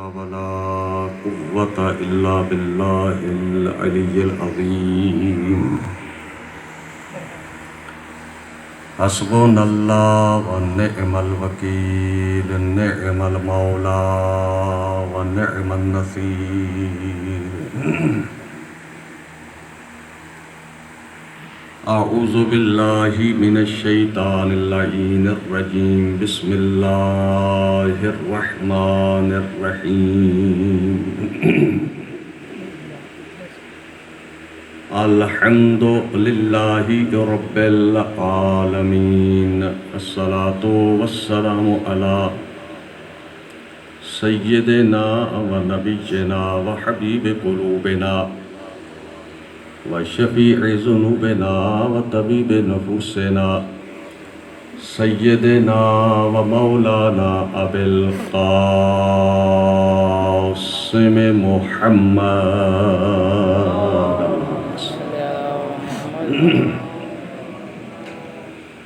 ولا قوة إلا بالله العلي العظيم حسبنا الله ونعم الوكيل نعم المولى ونعم النصير أعوذ بالله من الشيطان اللعين الرجيم بسم الله الرحمن الرحيم الحمد لله رب العالمين الصلاة والسلام على سيدنا ونبينا وحبيب قلوبنا وشفيع ذنوبنا وطبيب نفوسنا سيدنا ومولانا أبي القاسم محمد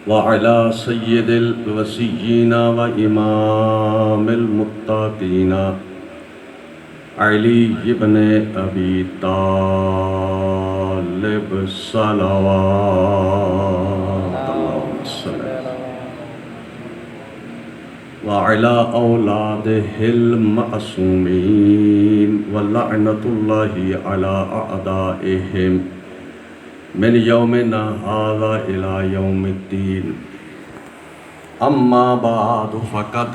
وعلى سيد الوصيين وإمام المتقين علي بن أبي طالب صلوات اللهم صل وعلى أولاده المعصومين ولعنة الله على أعدائهم من يومنا هذا إلى يوم الدين أما بعد فقد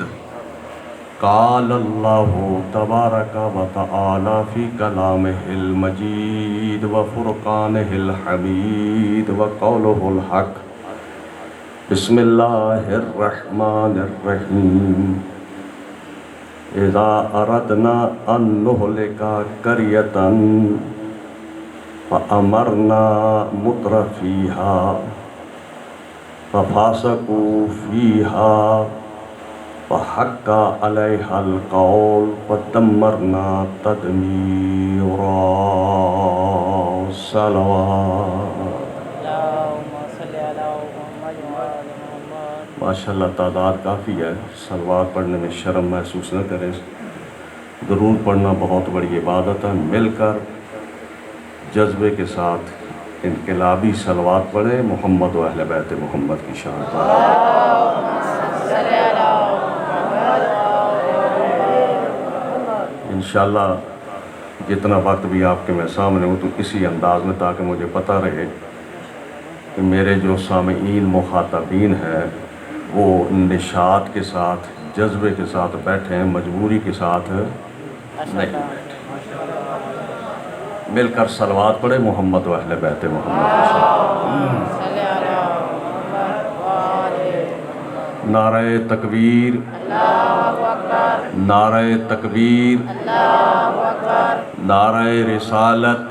قال الله تبارك وتعالى في كلامه المجيد وفرقانه الحميد وقوله الحق بسم الله الرحمن الرحيم إذا أردنا أن نهلك قرية فأمرنا مترفيها ففسقوا فيها فحق عليها القول فدمرنا تدميرا صلوات ماشاء اللہ تعداد کافی ہے، صلوات پڑھنے میں شرم محسوس نہ کریں، درود پڑھنا بہت بڑی عبادت ہے، مل کر جذبے کے ساتھ انقلابی صلوات پڑھیں، محمد و اہل بیت محمد کی شان پر۔ انشاءاللہ جتنا وقت بھی آپ کے میں سامنے ہوں تو اسی انداز میں، تاکہ مجھے پتہ رہے کہ میرے جو سامعین مخاطبین ہیں وہ نشاط کے ساتھ جذبے کے ساتھ بیٹھے ہیں، مجبوری کے ساتھ نہیں بیٹھے۔ مل کر صلوات پڑھے محمد و اہل بیت محمد کی شان۔ نعرہ تکبیر، نعرہ تکبیر، نعرہ رسالت،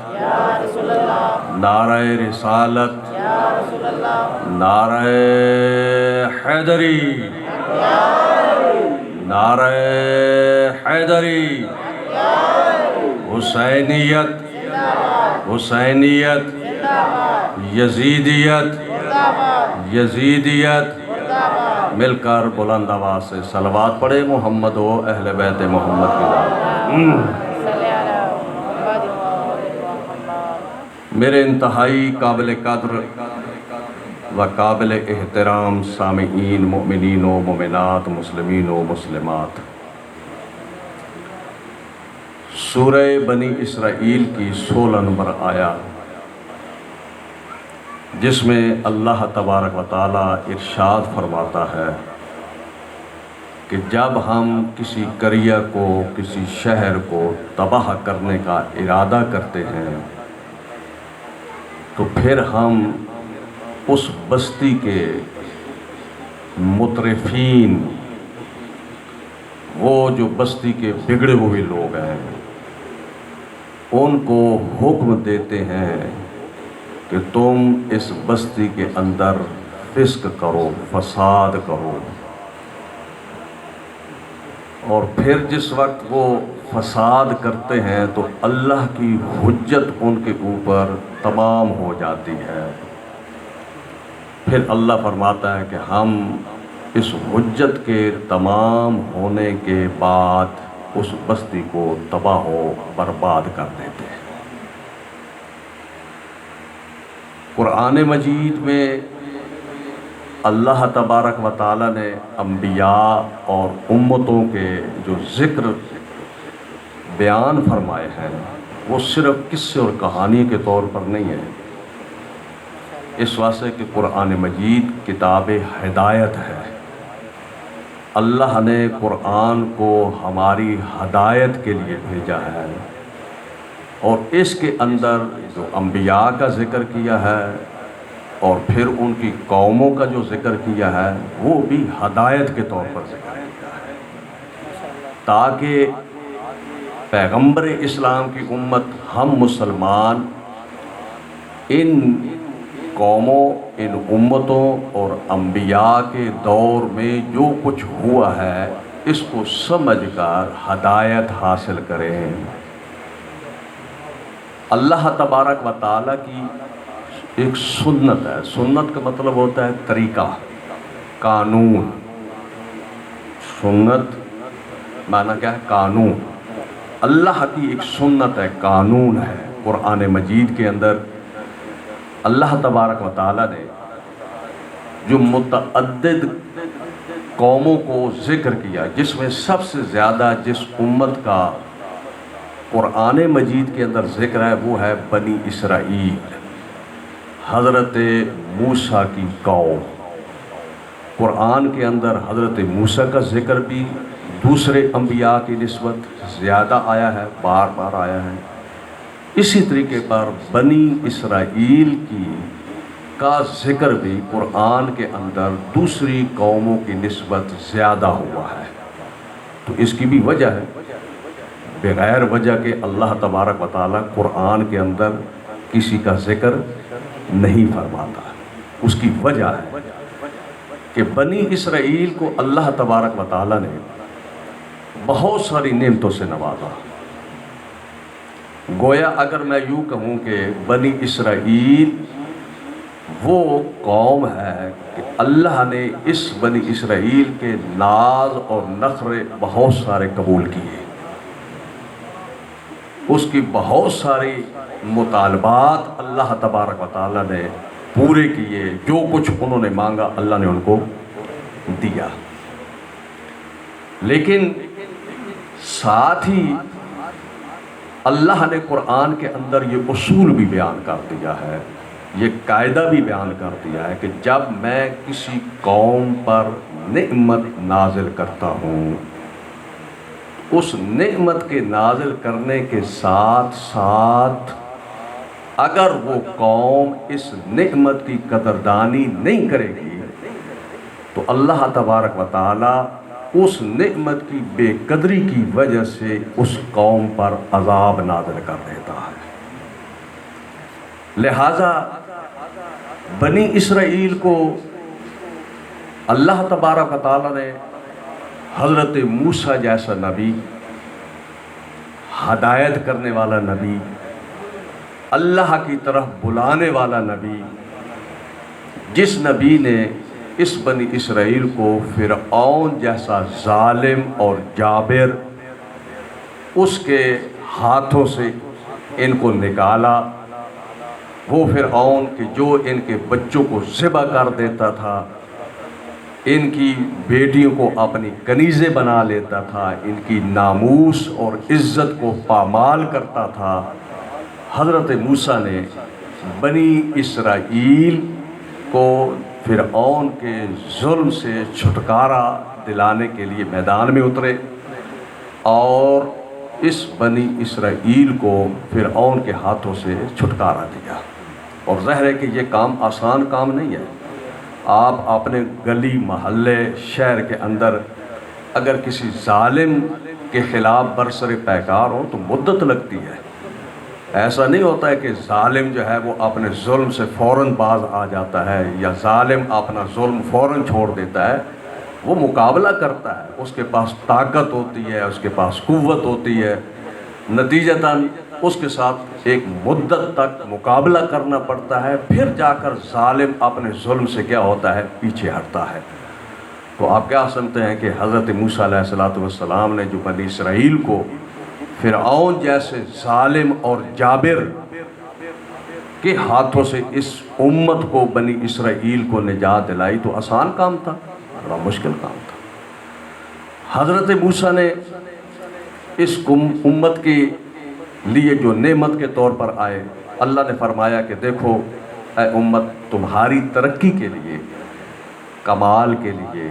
نعرہ رسالت، نعرہ حیدری، نعرہ حیدری، حسینیت، حسینیت، یزیدیت، یزیدیت، مل کر بلند آواز سے صلوات پڑھے محمد و اہل بیت محمد کی ذات۔ میرے انتہائی قابل قدر و قابل احترام سامعین، مؤمنین و مومنات، مسلمین و مسلمات، سورہ بنی اسرائیل کی 16 نمبر آیا، جس میں اللہ تبارک و تعالی ارشاد فرماتا ہے کہ جب ہم کسی قریہ کو، کسی شہر کو تباہ کرنے کا ارادہ کرتے ہیں تو پھر ہم اس بستی کے مترفین، وہ جو بستی کے بگڑے ہوئے لوگ ہیں، ان کو حکم دیتے ہیں کہ تم اس بستی کے اندر فسق کرو، فساد کرو، اور پھر جس وقت وہ فساد کرتے ہیں تو اللہ کی حجت ان کے اوپر تمام ہو جاتی ہے۔ پھر اللہ فرماتا ہے کہ ہم اس حجت کے تمام ہونے کے بعد اس بستی کو تباہ و برباد کر دیتے ہیں۔ قرآن مجید میں اللہ تبارک و تعالیٰ نے انبیاء اور امتوں کے جو ذکر بیان فرمائے ہیں وہ صرف قصے اور کہانی کے طور پر نہیں ہے، اس واسطے کہ قرآن مجید کتاب ہدایت ہے۔ اللہ نے قرآن کو ہماری ہدایت کے لیے بھیجا ہے، اور اس کے اندر جو انبیاء کا ذکر کیا ہے اور پھر ان کی قوموں کا جو ذکر کیا ہے وہ بھی ہدایت کے طور پر ذکر کیا ہے، تاکہ پیغمبر اسلام کی امت ہم مسلمان ان قوموں، ان امتوں اور انبیاء کے دور میں جو کچھ ہوا ہے اس کو سمجھ کر ہدایت حاصل کریں۔ اللہ تبارک و تعالیٰ کی ایک سنت ہے، سنت کا مطلب ہوتا ہے طریقہ، قانون۔ سنت معنی کیا ہے؟ قانون۔ اللہ کی ایک سنت ہے، قانون ہے۔ قرآن مجید کے اندر اللہ تبارک و تعالیٰ نے جو متعدد قوموں کو ذکر کیا، جس میں سب سے زیادہ جس امت کا قرآن مجید کے اندر ذکر ہے وہ ہے بنی اسرائیل، حضرت موسیٰ کی قوم۔ قرآن کے اندر حضرت موسیٰ کا ذکر بھی دوسرے انبیاء کی نسبت زیادہ آیا ہے، بار بار آیا ہے۔ اسی طریقے پر بنی اسرائیل کا ذکر بھی قرآن کے اندر دوسری قوموں کی نسبت زیادہ ہوا ہے۔ تو اس کی بھی وجہ ہے، بغیر وجہ کے اللہ تبارک و تعالیٰ قرآن کے اندر کسی کا ذکر نہیں فرماتا۔ اس کی وجہ ہے کہ بنی اسرائیل کو اللہ تبارک و تعالیٰ نے بہت ساری نعمتوں سے نوازا۔ گویا اگر میں یوں کہوں کہ بنی اسرائیل وہ قوم ہے کہ اللہ نے اس بنی اسرائیل کے ناز اور نخرے بہت سارے قبول کیے، اس کی بہت ساری مطالبات اللہ تبارک و تعالیٰ نے پورے کیے، جو کچھ انہوں نے مانگا اللہ نے ان کو دیا۔ لیکن ساتھ ہی اللہ نے قرآن کے اندر یہ اصول بھی بیان کر دیا ہے، یہ قاعدہ بھی بیان کر دیا ہے کہ جب میں کسی قوم پر نعمت نازل کرتا ہوں، اس نعمت کے نازل کرنے کے ساتھ ساتھ اگر وہ قوم اس نعمت کی قدردانی نہیں کرے گی تو اللہ تبارک و تعالیٰ اس نعمت کی بے قدری کی وجہ سے اس قوم پر عذاب نازل کر دیتا ہے۔ لہذا بنی اسرائیل کو اللہ تبارک و تعالیٰ نے حضرت موسیٰ جیسا نبی، ہدایت کرنے والا نبی، اللہ کی طرف بلانے والا نبی، جس نبی نے اس بنی اسرائیل کو فرعون جیسا ظالم اور جابر اس کے ہاتھوں سے ان کو نکالا، وہ فرعون کہ جو ان کے بچوں کو ذبح کر دیتا تھا، ان کی بیٹیوں کو اپنی کنیزیں بنا لیتا تھا، ان کی ناموس اور عزت کو پامال کرتا تھا، حضرت موسیٰ نے بنی اسرائیل کو فرعون کے ظلم سے چھٹکارا دلانے کے لیے میدان میں اترے اور اس بنی اسرائیل کو فرعون کے ہاتھوں سے چھٹکارا دیا۔ اور ظاہر ہے کہ یہ کام آسان کام نہیں ہے۔ آپ اپنے گلی محلے شہر کے اندر اگر کسی ظالم کے خلاف برسر پیکار ہو تو مدت لگتی ہے۔ ایسا نہیں ہوتا ہے کہ ظالم جو ہے وہ اپنے ظلم سے فوراً باز آ جاتا ہے یا ظالم اپنا ظلم فوراً چھوڑ دیتا ہے۔ وہ مقابلہ کرتا ہے، اس کے پاس طاقت ہوتی ہے، اس کے پاس قوت ہوتی ہے، نتیجتاً اس کے ساتھ ایک مدت تک مقابلہ کرنا پڑتا ہے، پھر جا کر ظالم اپنے ظلم سے کیا ہوتا ہے، پیچھے ہٹتا ہے۔ تو آپ کیا سمجھتے ہیں کہ حضرت موسیٰ علیہ السلام نے جو بنی اسرائیل کو فرعون جیسے ظالم اور جابر کے ہاتھوں سے اس امت کو بنی اسرائیل کو نجات دلائی، تو آسان کام تھا؟ بڑا مشکل کام تھا۔ حضرت موسیٰ نے اس امت کے لیے جو نعمت کے طور پر آئے، اللہ نے فرمایا کہ دیکھو اے امت، تمہاری ترقی کے لیے، کمال کے لیے،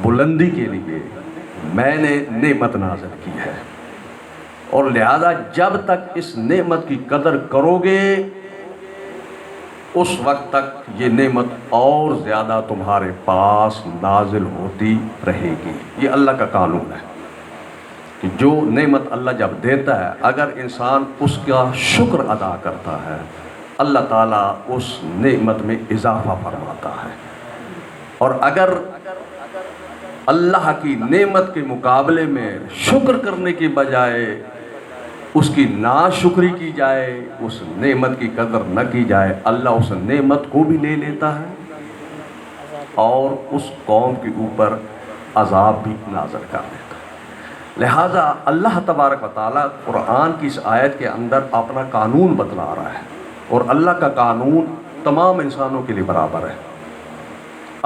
بلندی کے لیے میں نے نعمت نازل کی ہے، اور لہذا جب تک اس نعمت کی قدر کرو گے اس وقت تک یہ نعمت اور زیادہ تمہارے پاس نازل ہوتی رہے گی۔ یہ اللہ کا قانون ہے کہ جو نعمت اللہ جب دیتا ہے، اگر انسان اس کا شکر ادا کرتا ہے، اللہ تعالیٰ اس نعمت میں اضافہ فرماتا ہے، اور اگر اللہ کی نعمت کے مقابلے میں شکر کرنے کے بجائے اس کی ناشکری کی جائے، اس نعمت کی قدر نہ کی جائے، اللہ اس نعمت کو بھی لے لیتا ہے اور اس قوم کے اوپر عذاب بھی نازل کر دیتا ہے۔ لہٰذا اللہ تبارک و تعالیٰ قرآن کی اس آیت کے اندر اپنا قانون بتلا رہا ہے، اور اللہ کا قانون تمام انسانوں کے لیے برابر ہے،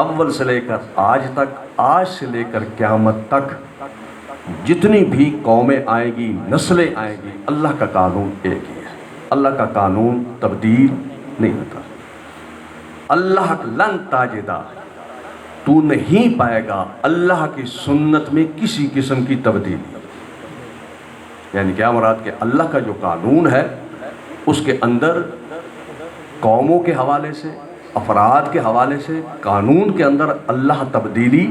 اول سے لے کر آج تک، آج سے لے کر قیامت تک جتنی بھی قومیں آئیں گی، نسلیں آئیں گی، اللہ کا قانون ایک ہی ہے۔ اللہ کا قانون تبدیل نہیں ہوتا۔ اللہ لن تاجدہ، تو نہیں پائے گا اللہ کی سنت میں کسی قسم کی تبدیلی۔ یعنی کیا مراد کہ اللہ کا جو قانون ہے اس کے اندر قوموں کے حوالے سے، افراد کے حوالے سے، قانون کے اندر اللہ تبدیلی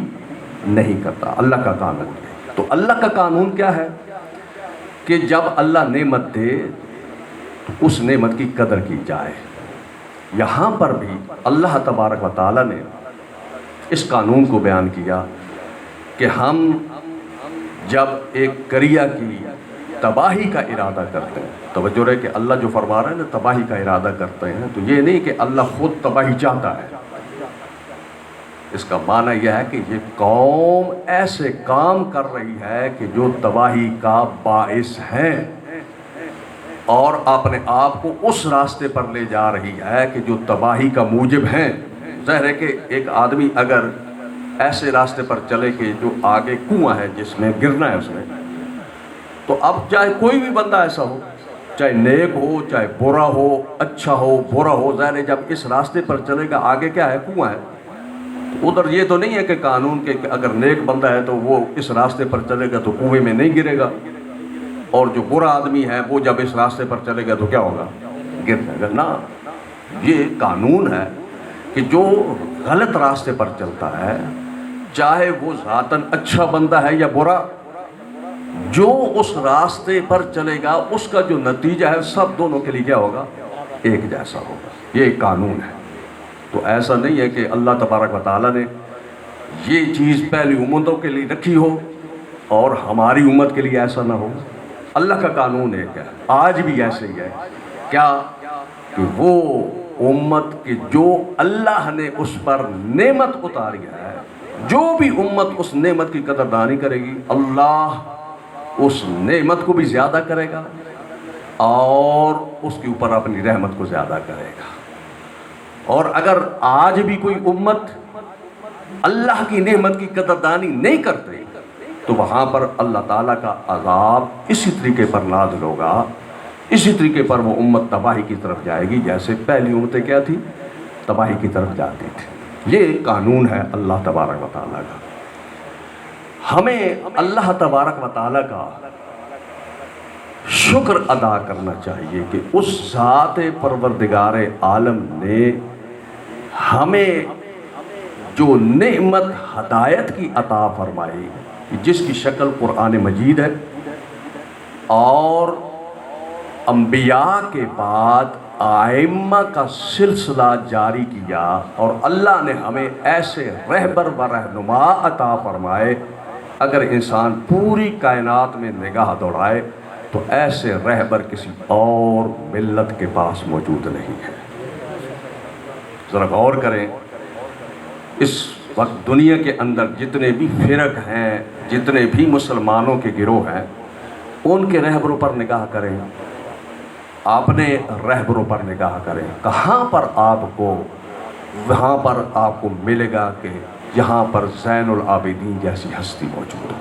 نہیں کرتا، اللہ کا قانون ہے۔ تو اللہ کا قانون کیا ہے کہ جب اللہ نعمت دے تو اس نعمت کی قدر کی جائے۔ یہاں پر بھی اللہ تبارک و تعالیٰ نے اس قانون کو بیان کیا کہ ہم جب ایک قریہ کی تباہی کا ارادہ کرتے ہیں، توجہ رہے کہ اللہ جو فرما رہے ہیں نا تباہی کا ارادہ کرتے ہیں، تو یہ نہیں کہ اللہ خود تباہی چاہتا ہے، اس کا معنی یہ ہے کہ یہ قوم ایسے کام کر رہی ہے کہ جو تباہی کا باعث ہیں، اور اپنے آپ کو اس راستے پر لے جا رہی ہے کہ جو تباہی کا موجب ہیں۔ ظاہر ہے کہ ایک آدمی اگر ایسے راستے پر چلے کہ جو آگے کنواں ہے جس میں گرنا ہے اس میں، تو اب چاہے کوئی بھی بندہ ایسا ہو، چاہے نیک ہو چاہے برا ہو، اچھا ہو برا ہو، ظاہر ہے جب اس راستے پر چلے گا آگے کیا ہے؟ کنواں ہے۔ ادھر یہ تو نہیں ہے کہ قانون کے اگر نیک بندہ ہے تو وہ اس راستے پر چلے گا تو کنویں میں نہیں گرے گا، اور جو برا آدمی ہے وہ جب اس راستے پر چلے گا تو کیا ہوگا؟ گر جائے گا۔ نہ، یہ قانون ہے کہ جو غلط راستے پر چلتا ہے، چاہے وہ ذاتاً اچھا بندہ ہے یا برا، جو اس راستے پر چلے گا اس کا جو نتیجہ ہے سب دونوں کے لیے کیا ہوگا؟ ایک جیسا ہوگا۔ یہ ایک قانون ہے۔ تو ایسا نہیں ہے کہ اللہ تبارک و تعالیٰ نے یہ چیز پہلی امتوں کے لیے رکھی ہو اور ہماری امت کے لیے ایسا نہ ہو۔ اللہ کا قانون ایک ہے، آج بھی ایسے ہی ہے۔ کیا کہ وہ امت کی جو اللہ نے اس پر نعمت اتاری ہے، جو بھی امت اس نعمت کی قدردانی کرے گی، اللہ اس نعمت کو بھی زیادہ کرے گا اور اس کے اوپر اپنی رحمت کو زیادہ کرے گا۔ اور اگر آج بھی کوئی امت اللہ کی نعمت کی قدردانی نہیں کرتے تو وہاں پر اللہ تعالیٰ کا عذاب اسی طریقے پر نازل ہوگا، اسی طریقے پر وہ امت تباہی کی طرف جائے گی جیسے پہلی امتیں کیا تھی؟ تباہی کی طرف جاتی تھی۔ یہ قانون ہے اللہ تبارک و تعالیٰ کا۔ ہمیں اللہ تبارک و تعالیٰ کا شکر ادا کرنا چاہیے کہ اس ذات پروردگار عالم نے ہمیں جو نعمت ہدایت کی عطا فرمائی، جس کی شکل قرآن مجید ہے، اور انبیاء کے بعد ائمہ کا سلسلہ جاری کیا، اور اللہ نے ہمیں ایسے رہبر و رہنما عطا فرمائے۔ اگر انسان پوری کائنات میں نگاہ دوڑائے تو ایسے رہبر کسی اور ملت کے پاس موجود نہیں ہے۔ ذرا غور کریں، اس وقت دنیا کے اندر جتنے بھی فرق ہیں، جتنے بھی مسلمانوں کے گروہ ہیں، ان کے رہبروں پر نگاہ کریں، اپنے رہبروں پر نگاہ کریں، کہاں پر آپ کو وہاں پر آپ کو ملے گا کہ یہاں پر زین العابدین جیسی ہستی موجود ہو۔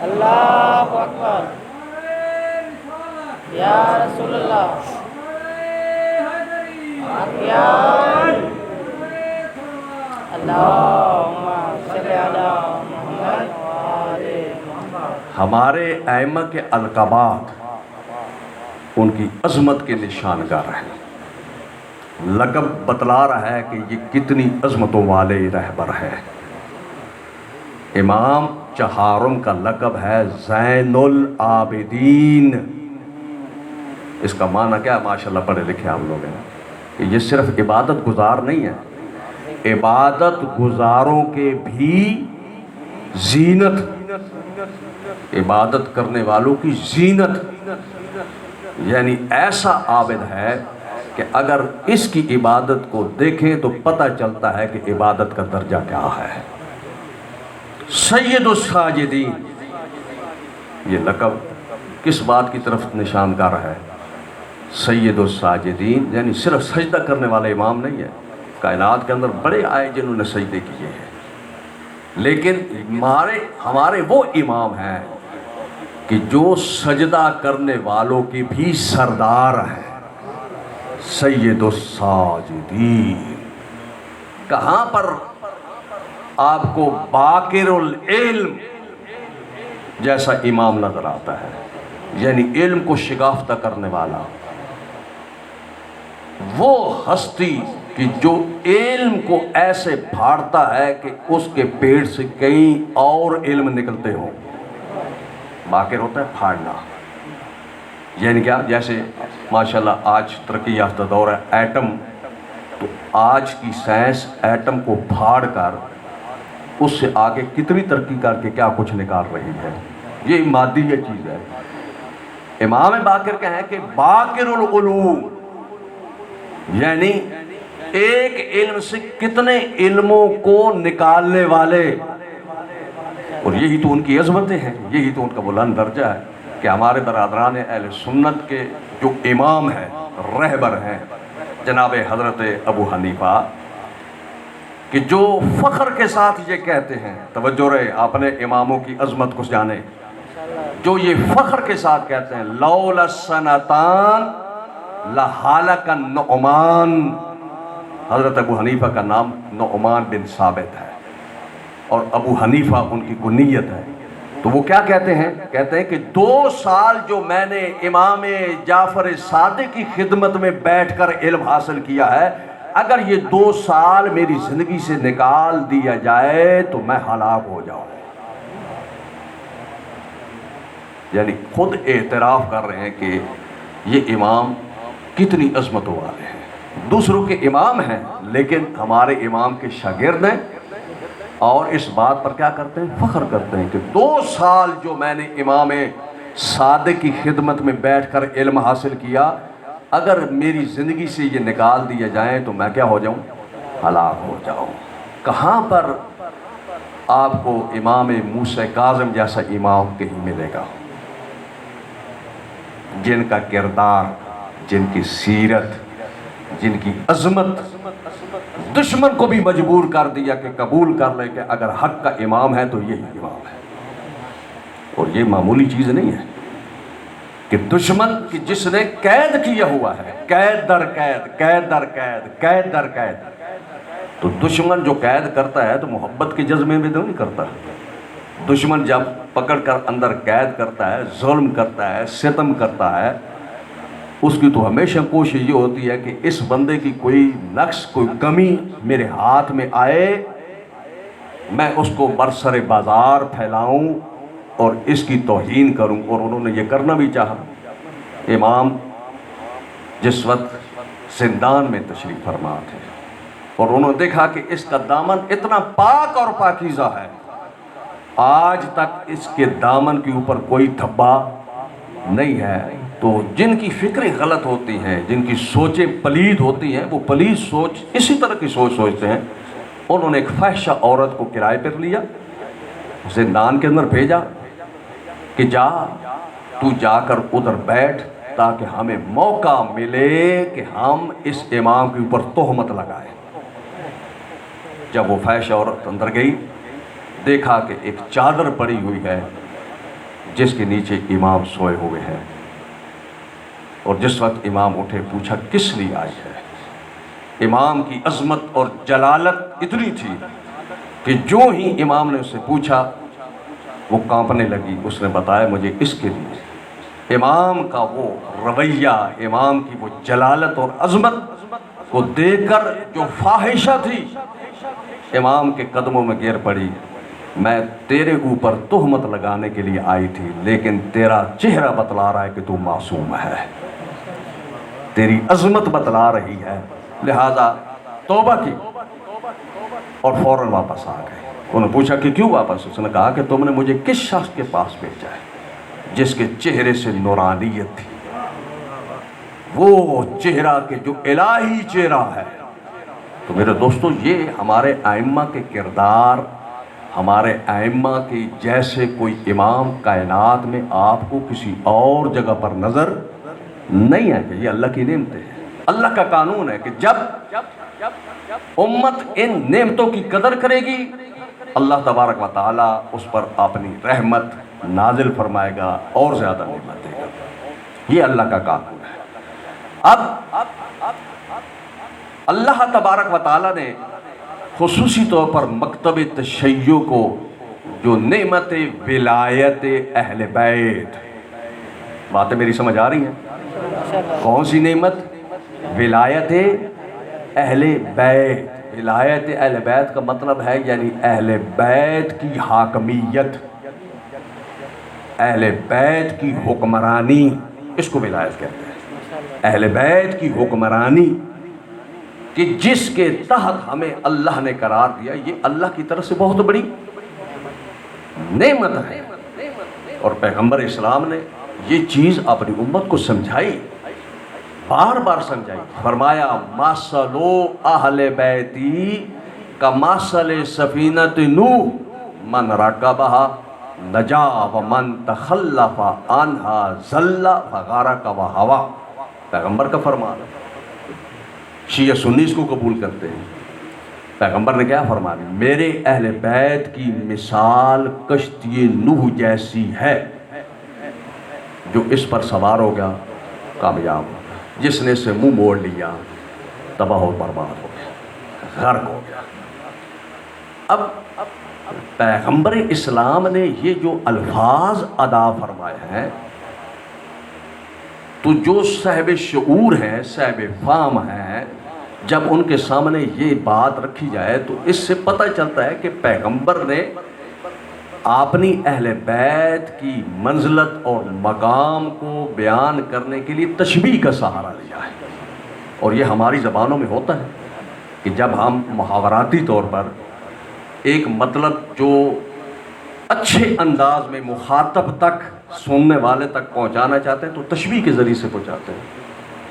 اللہ اکبر یا رسول اللہ اللہم صلی علی محمد وآل محمد۔ ہمارے ائمہ کے القابات ان کی عظمت کے نشانگر ہیں، لقب بتلا رہا ہے کہ یہ کتنی عظمتوں والے رہبر ہیں۔ امام چہارم کا لقب ہے زین العابدین۔ اس کا معنی کیا ہے؟ ماشاءاللہ پڑھے لکھے ہم لوگ ہیں کہ یہ صرف عبادت گزار نہیں ہے، عبادت گزاروں کے بھی زینت، عبادت کرنے والوں کی زینت، یعنی ایسا عابد ہے کہ اگر اس کی عبادت کو دیکھیں تو پتہ چلتا ہے کہ عبادت کا درجہ کیا ہے۔ سید الساجدین، یہ لقب کس بات کی طرف نشان کر رہا ہے؟ سید الساجدین یعنی صرف سجدہ کرنے والے امام نہیں ہے، کائنات کے اندر بڑے آئے جنہوں نے سجدے کیے ہیں، لیکن ہمارے وہ امام ہیں کہ جو سجدہ کرنے والوں کی بھی سردار ہیں۔ سید الساجدین، کہاں پر آپ کو باقر العلم جیسا امام نظر آتا ہے، یعنی علم کو شگافتہ کرنے والا، وہ ہستی کہ جو علم کو ایسے پھاڑتا ہے کہ اس کے پیٹ سے کئی اور علم نکلتے ہوں۔ باقر ہوتا ہے پھاڑنا، یعنی کیا؟ جیسے ماشاءاللہ آج ترقی یافتہ دور ہے، ایٹم، تو آج کی سائنس ایٹم کو پھاڑ کر اس سے آگے کتنی ترقی کر کے کیا کچھ نکال رہی ہے، یہ مادی یہ چیز ہے۔ امام باقر کہیں کہ باقر العلوم، یعنی ایک علم سے کتنے علموں کو نکالنے والے، اور یہی تو ان کی عظمتیں ہیں، یہی تو ان کا بلند درجہ ہے کہ ہمارے برادران اہل سنت کے جو امام ہیں، رہبر ہیں، جناب حضرت ابو حنیفہ، کہ جو فخر کے ساتھ یہ کہتے ہیں، توجہ رہے، اپنے اماموں کی عظمت کو جانے، جو یہ فخر کے ساتھ کہتے ہیں لولا السنتان لہلک النعمان، حضرت ابو حنیفہ کا نام نعمان بن ثابت ہے اور ابو حنیفہ ان کی کنیت ہے، تو وہ کیا کہتے ہیں؟ کہتے ہیں کہ 2 سال جو میں نے امام جعفر صادق کی خدمت میں بیٹھ کر علم حاصل کیا ہے، اگر یہ 2 سال میری زندگی سے نکال دیا جائے تو میں ہلاک ہو جاؤں۔ یعنی خود اعتراف کر رہے ہیں کہ یہ امام کتنی عظمتوں والے ہیں، دوسروں کے امام ہیں لیکن ہمارے امام کے شاگرد ہیں، اور اس بات پر کیا کرتے ہیں؟ فخر کرتے ہیں کہ 2 سال جو میں نے امام صادق کی خدمت میں بیٹھ کر علم حاصل کیا، اگر میری زندگی سے یہ نکال دیا جائیں تو میں کیا ہو جاؤں؟ ہلاک ہو جاؤں۔ کہاں پر آپ کو امام موسیٰ کاظم جیسا امام کہیں ملے گا، جن کا کردار، جن کی سیرت، جن کی عظمت دشمن کو بھی مجبور کر دیا کہ قبول کر لے کہ اگر حق کا امام ہے تو یہی امام ہے۔ اور یہ معمولی چیز نہیں ہے کہ دشمن کی جس نے قید کیا ہوا ہے، قید در قید، قید در قید، قید در قید، تو دشمن جو قید کرتا ہے تو محبت کے جذبے میں تو نہیں کرتا۔ دشمن جب پکڑ کر اندر قید کرتا ہے، ظلم کرتا ہے، ستم کرتا ہے، اس کی تو ہمیشہ کوشش یہ ہوتی ہے کہ اس بندے کی کوئی نقص، کوئی کمی میرے ہاتھ میں آئے، میں اس کو برسر بازار پھیلاؤں اور اس کی توہین کروں، اور انہوں نے یہ کرنا بھی چاہا۔ امام جس وقت زندان میں تشریف فرما تھے اور انہوں نے دیکھا کہ اس کا دامن اتنا پاک اور پاکیزہ ہے، آج تک اس کے دامن کے اوپر کوئی دھبا نہیں ہے، تو جن کی فکریں غلط ہوتی ہیں، جن کی سوچیں پلید ہوتی ہیں، وہ پلید سوچ اسی طرح کی سوچ سوچتے ہیں. انہوں نے ایک فحشہ عورت کو کرائے پر لیا، اسے زندان کے اندر بھیجا کہ تو جا کر ادھر بیٹھ تاکہ ہمیں موقع ملے کہ ہم اس امام کے اوپر تہمت لگائیں. جب وہ فحش عورت اندر گئی، دیکھا کہ ایک چادر پڑی ہوئی ہے جس کے نیچے امام سوئے ہوئے ہیں. اور جس وقت امام اٹھے، پوچھا کس لیے آئی ہے. امام کی عظمت اور جلالت اتنی تھی کہ جو ہی امام نے اس سے پوچھا وہ کانپنے لگی. اس نے بتایا مجھے اس کے لیے. امام کا وہ رویہ، امام کی وہ جلالت اور عظمت کو دیکھ کر جو فاحشہ تھی، امام کے قدموں میں گر پڑی. میں تیرے اوپر تہمت لگانے کے لیے آئی تھی، لیکن تیرا چہرہ بتلا رہا ہے کہ تو معصوم ہے، تیری عظمت بتلا رہی ہے، لہذا توبہ کی. اور فوراً واپس آ گئے. انہوں نے پوچھا کہ کیوں واپس؟ اس نے کہا کہ تم نے مجھے کس شخص کے پاس بھیجا ہے جس کے چہرے سے نورانیت تھی، وہ چہرہ کہ جو الہی چہرہ ہے. تو میرے دوستو، یہ ہمارے ائمہ کے کردار، ہمارے ائمہ کی جیسے کوئی امام کائنات میں آپ کو کسی اور جگہ پر نظر نہیں آئے گا. یہ اللہ کی نعمتیں ہیں. اللہ کا قانون ہے کہ جب امت ان نعمتوں کی قدر کرے گی، اللہ تبارک و تعالیٰ اس پر اپنی رحمت نازل فرمائے گا اور زیادہ نعمت دے گا. یہ اللہ کا قانون ہے. اب اللہ تبارک و تعالیٰ نے خصوصی طور پر مکتب تشیع کو جو نعمت ولایت اہل بیت، باتیں میری سمجھ آ رہی ہیں؟ کون سی نعمت؟ ولایت اہل بیت. ولایت اہل بیت کا مطلب ہے یعنی اہل بیت کی حاکمیت، اہل بیت کی حکمرانی، اس کو ولایت کہتے ہیں. اہل بیت کی حکمرانی کہ جس کے تحت ہمیں اللہ نے قرار دیا، یہ اللہ کی طرف سے بہت بڑی نعمت ہے. اور پیغمبر اسلام نے یہ چیز اپنی امت کو سمجھائی، بار بار سمجھائی. فرمایا مثل اہل بیتی کمثل سفینۃ نوح من رکبها نجا ومن تخلف عنها ضل فغرق وہوی. پیغمبر کا فرمان ہے. شیعہ سنی اس کو قبول کرتے ہیں. پیغمبر نے کیا فرمایا؟ میرے اہل بیت کی مثال کشتی نوح جیسی ہے، جو اس پر سوار ہو گیا کامیاب ہو گیا، جس نے اسے منہ موڑ لیا تباہ و برباد ہو گیا، غرق ہو گیا. اب پیغمبر اسلام نے یہ جو الفاظ ادا فرمائے ہیں، تو جو صاحب شعور ہیں، صاحب فہم ہیں، جب ان کے سامنے یہ بات رکھی جائے تو اس سے پتہ چلتا ہے کہ پیغمبر نے اپنی اہل بیت کی منزلت اور مقام کو بیان کرنے کے لیے تشبیہ کا سہارا لیا ہے. اور یہ ہماری زبانوں میں ہوتا ہے کہ جب ہم محاوراتی طور پر ایک مطلب جو اچھے انداز میں مخاطب تک، سننے والے تک پہنچانا چاہتے ہیں تو تشبیہ کے ذریعے سے پہنچاتے ہیں.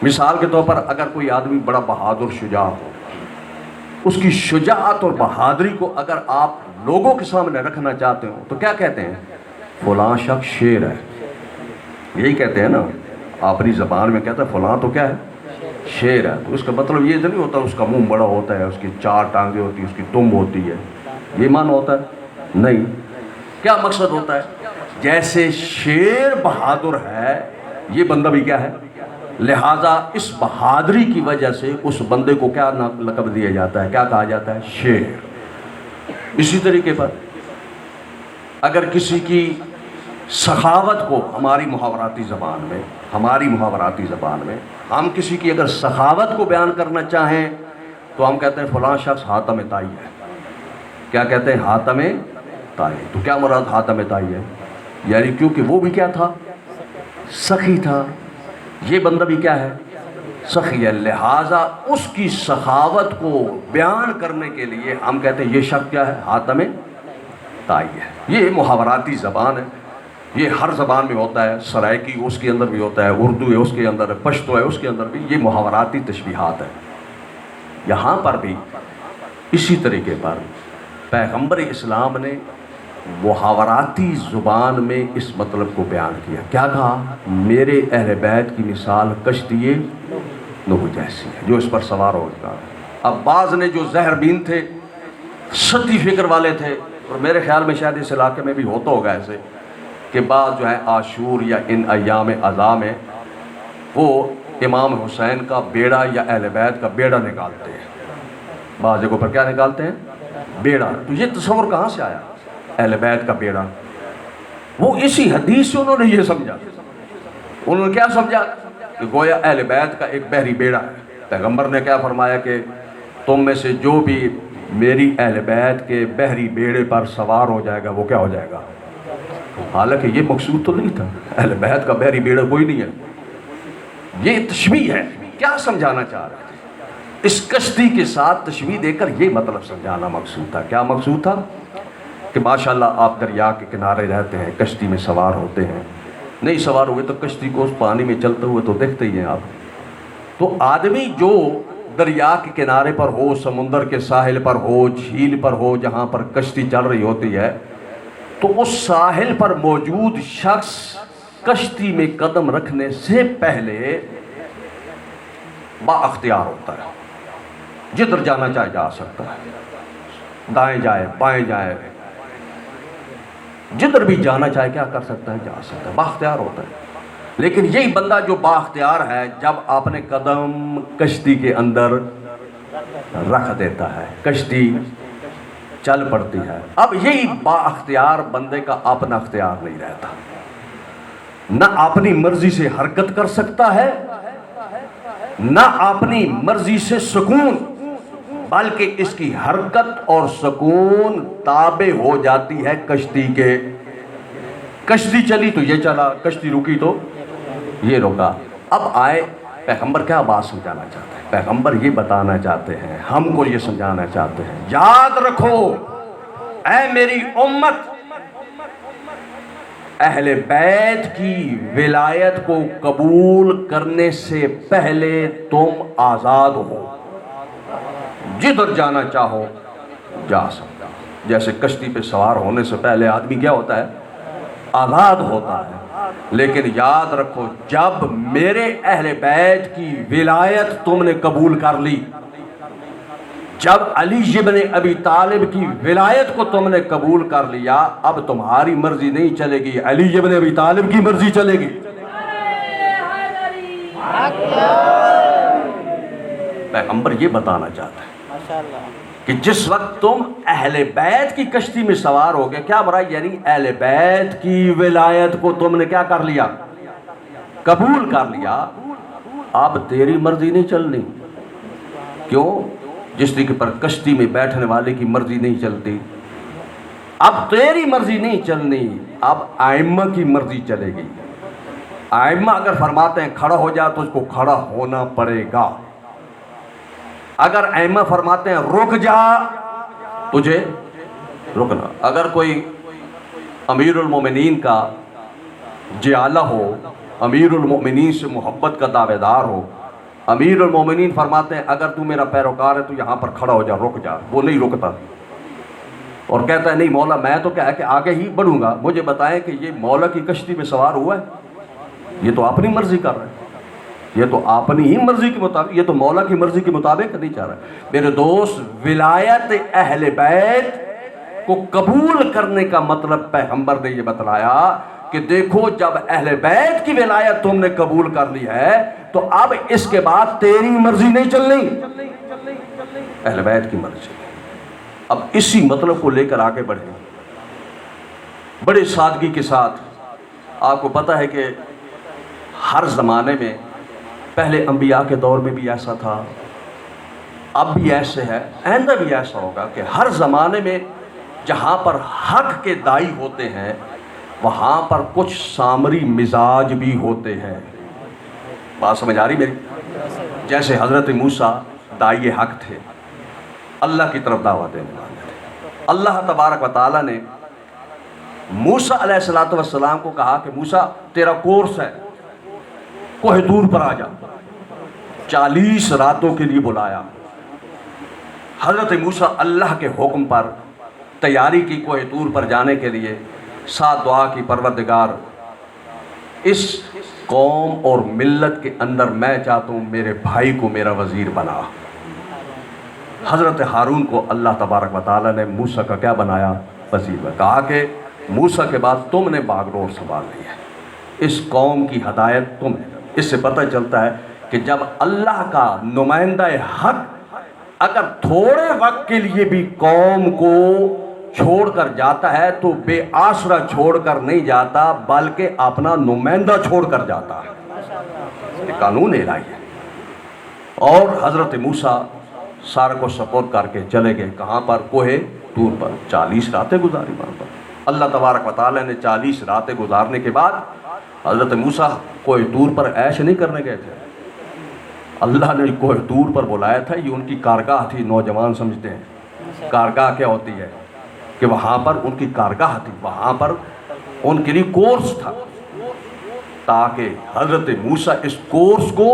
مثال کے طور پر اگر کوئی آدمی بڑا بہادر شجاع ہو، اس کی شجاعت اور بہادری کو اگر آپ لوگوں کے سامنے رکھنا چاہتے ہو تو کیا کہتے ہیں؟ فلاں شخص شیر ہے. یہی کہتے ہیں نا، اپنی زبان میں کہتا ہے فلاں تو کیا ہے؟ شیر ہے. تو اس کا مطلب یہ نہیں ہوتا اس کا منہ بڑا ہوتا ہے، اس کی 4 ٹانگیں ہوتی ہیں، اس کی دم ہوتی ہے، یہ معنی ہوتا ہے؟ نہیں. کیا مقصد ہوتا ہے؟ جیسے شیر بہادر ہے، یہ بندہ بھی کیا ہے؟ لہٰذا اس بہادری کی وجہ سے اس بندے کو کیا لقب دیا جاتا ہے؟ کیا کہا جاتا ہے؟ شیر. اسی طریقے پر اگر کسی کی سخاوت کو ہماری محاوراتی زبان میں ہم کسی کی اگر سخاوت کو بیان کرنا چاہیں تو ہم کہتے ہیں فلاں شخص حاتم طائی ہے. کیا کہتے ہیں؟ حاتم طائی. تو کیا مراد حاتم طائی ہے؟ یعنی کیونکہ وہ بھی کیا تھا؟ سخی تھا. یہ بندہ بھی کیا ہے؟ سخی ہے. لہٰذا اس کی سخاوت کو بیان کرنے کے لیے ہم کہتے ہیں یہ شخص کیا ہے؟ حاتم طائی ہے. یہ محاوراتی زبان ہے. یہ ہر زبان میں ہوتا ہے، سرائکی اس کے اندر بھی ہوتا ہے، اردو ہے اس کے اندر ہے، پشتو ہے اس کے اندر بھی، یہ محاوراتی تشبیہات ہے۔ یہاں پر بھی اسی طریقے پر پیغمبر اسلام نے محاوراتی زبان میں اس مطلب کو بیان کیا۔ کیا کہا؟ میرے اہل بیت کی مثال کشتی نوح جیسی ہے جو اس پر سوار ہو چکا ہے۔ اب بعض نے جو زہر بین تھے، سطحی فکر والے تھے، اور میرے خیال میں شاید اس علاقے میں بھی ہوتا ہوگا ایسے، کہ بعض جو ہے عاشور یا ان ایام عزا میں وہ امام حسین کا بیڑا یا اہل بیت کا بیڑا نکالتے ہیں۔ بعض جگہوں پر کیا نکالتے ہیں؟ بیڑا۔ تو یہ تصور کہاں سے آیا اہل بیت کا بیڑا؟ وہ اسی حدیث سے انہوں نے یہ سمجھا۔ انہوں نے کیا سمجھا؟ کہ گویا اہل بیت کا ایک بحری بیڑا ہے۔ پیغمبر نے کیا فرمایا کہ تم میں سے جو بھی میری اہل بیت کے بحری بیڑے پر سوار ہو جائے گا وہ کیا ہو جائے گا؟ حالانکہ یہ مقصود تو نہیں تھا، اہل بیت کا بحری بیڑا کوئی نہیں ہے، یہ تشبیہ ہے۔ کیا سمجھانا چاہ رہے تھے؟ اس کشتی کے ساتھ تشبیہ دے کر یہ مطلب سمجھانا مقصود تھا۔ کیا مقصود تھا؟ کہ ماشاءاللہ آپ دریا کے کنارے رہتے ہیں، کشتی میں سوار ہوتے ہیں، نہیں سوار ہوئے تو کشتی کو اس پانی میں چلتے ہوئے تو دیکھتے ہی ہیں آپ۔ تو آدمی جو دریا کے کنارے پر ہو، سمندر کے ساحل پر ہو، جھیل پر ہو، جہاں پر کشتی چل رہی ہوتی ہے، تو اس ساحل پر موجود شخص کشتی میں قدم رکھنے سے پہلے با اختیار ہوتا ہے، جدھر جانا چاہے جا سکتا ہے، دائیں جائے بائیں جائے، جدھر بھی جانا چاہے کیا کر سکتا ہے، جا سکتا ہے، با اختیار ہوتا ہے۔ لیکن یہی بندہ جو با اختیار ہے، جب اپنے قدم کشتی کے اندر رکھ دیتا ہے، کشتی چل پڑتی ہے، اب یہی با اختیار بندے کا اپنا اختیار نہیں رہتا، نہ اپنی مرضی سے حرکت کر سکتا ہے، نہ اپنی مرضی سے سکون، بلکہ اس کی حرکت اور سکون تابع ہو جاتی ہے کشتی کے۔ کشتی چلی تو یہ چلا، کشتی رکی تو یہ رکا۔ اب آئے پیغمبر کیا بات سمجھانا چاہتے ہیں؟ پیغمبر یہ بتانا چاہتے ہیں، ہم کو یہ سمجھانا چاہتے ہیں، یاد رکھو اے میری امت، اہل بیت کی ولایت کو قبول کرنے سے پہلے تم آزاد ہو، جدھر جانا چاہو جا سکتا۔ جیسے کشتی پہ سوار ہونے سے پہلے آدمی کیا ہوتا ہے؟ آزاد ہوتا ہے۔ لیکن یاد رکھو جب میرے اہل بیت کی ولایت تم نے قبول کر لی، جب علی ابن ابی طالب کی ولایت کو تم نے قبول کر لیا، اب تمہاری مرضی نہیں چلے گی، علی ابن ابی طالب کی مرضی چلے گی۔ پیغمبر یہ بتانا چاہتا ہے کہ جس وقت تم اہل بیت کی کشتی میں سوار ہو گئے، کیا برا؟ یعنی اہل بیت کی ولایت کو تم نے کیا کر لیا؟ قبول کر لیا۔ اب تیری مرضی نہیں چلنی۔ کیوں؟ جس طریقے پر کشتی میں بیٹھنے والے کی مرضی نہیں چلتی، اب تیری مرضی نہیں چلنی، اب ائمہ کی مرضی چلے گی۔ ائمہ اگر فرماتے ہیں کھڑا ہو جا تو اس کو کھڑا ہونا پڑے گا، اگر ائمہ فرماتے ہیں رک جا تجھے رکنا۔ اگر کوئی امیر المومنین کا جعلہ ہو، امیر المومنین سے محبت کا دعوے دار ہو، امیر المومنین فرماتے ہیں اگر تو میرا پیروکار ہے تو یہاں پر کھڑا ہو جا، رک جا، وہ نہیں رکتا اور کہتا ہے نہیں مولا میں تو کیا ہے کہ آگے ہی بڑھوں گا، مجھے بتائیں کہ یہ مولا کی کشتی میں سوار ہوا ہے، یہ تو اپنی مرضی کر رہا ہے، یہ تو اپنی ہی مرضی کے مطابق، یہ تو مولا کی مرضی کے مطابق نہیں چاہ رہا ہے۔ میرے دوست، ولایت اہل بیت کو قبول کرنے کا مطلب پیغمبر نے یہ بتلایا کہ دیکھو جب اہل بیت کی ولایت تم نے قبول کر لی ہے تو اب اس کے بعد تیری مرضی نہیں چلنی، اہل بیت کی مرضی۔ اب اسی مطلب کو لے کر آگے بڑھیں بڑے سادگی کے ساتھ۔ آپ کو پتہ ہے کہ ہر زمانے میں، پہلے انبیاء کے دور میں بھی ایسا تھا، اب بھی ایسے ہے، آئندہ بھی ایسا ہوگا کہ ہر زمانے میں جہاں پر حق کے دائی ہوتے ہیں وہاں پر کچھ سامری مزاج بھی ہوتے ہیں۔ بات سمجھ آ رہی میری؟ جیسے حضرت موسیٰ دائی حق تھے، اللہ کی طرف دعوت دینے والے تھے۔ اللہ تبارک و تعالیٰ نے موسیٰ علیہ السلام کو کہا کہ موسیٰ تیرا کورس ہے، کوہ طور پر آ جا۔ 40 راتوں کے لیے بلایا۔ حضرت موسیٰ اللہ کے حکم پر تیاری کی کوہ طور پر جانے کے لیے، ساتھ دعا کی پروردگار اس قوم اور ملت کے اندر میں چاہتا ہوں میرے بھائی کو میرا وزیر بنا۔ حضرت ہارون کو اللہ تبارک و تعالیٰ نے موسیٰ کا کیا بنایا؟ وزیر بنا۔ کہا کہ موسیٰ کے بعد تم نے باغ ڈور سنبھالنی ہے، اس قوم کی ہدایت تم نے۔ اس سے پتہ چلتا ہے کہ جب اللہ کا نمائندہ حق اگر تھوڑے وقت کے لیے بھی قوم کو چھوڑ کر جاتا ہے تو بے آسرا چھوڑ کر نہیں جاتا، بلکہ اپنا نمائندہ چھوڑ کر جاتا ہے۔ یہ قانون الہی ہے۔ اور حضرت موسیٰ سارا کو سپورٹ کر کے چلے گئے کہاں پر؟ کوہ طور پر۔ 40 راتیں گزاری وہاں پر۔ اللہ تبارک و تعالیٰ نے 40 راتیں گزارنے کے بعد حضرت موسیٰ کوہ طور پر عیش نہیں کرنے گئے تھے، اللہ نے کوہ طور پر بلایا تھا۔ یہ ان کی کارگاہ تھی۔ نوجوان سمجھتے ہیں کارگاہ کیا ہوتی ہے، کہ وہاں پر ان کی کارگاہ تھی، وہاں پر ان کے لیے کورس تھا، تاکہ حضرت موسیٰ اس کورس کو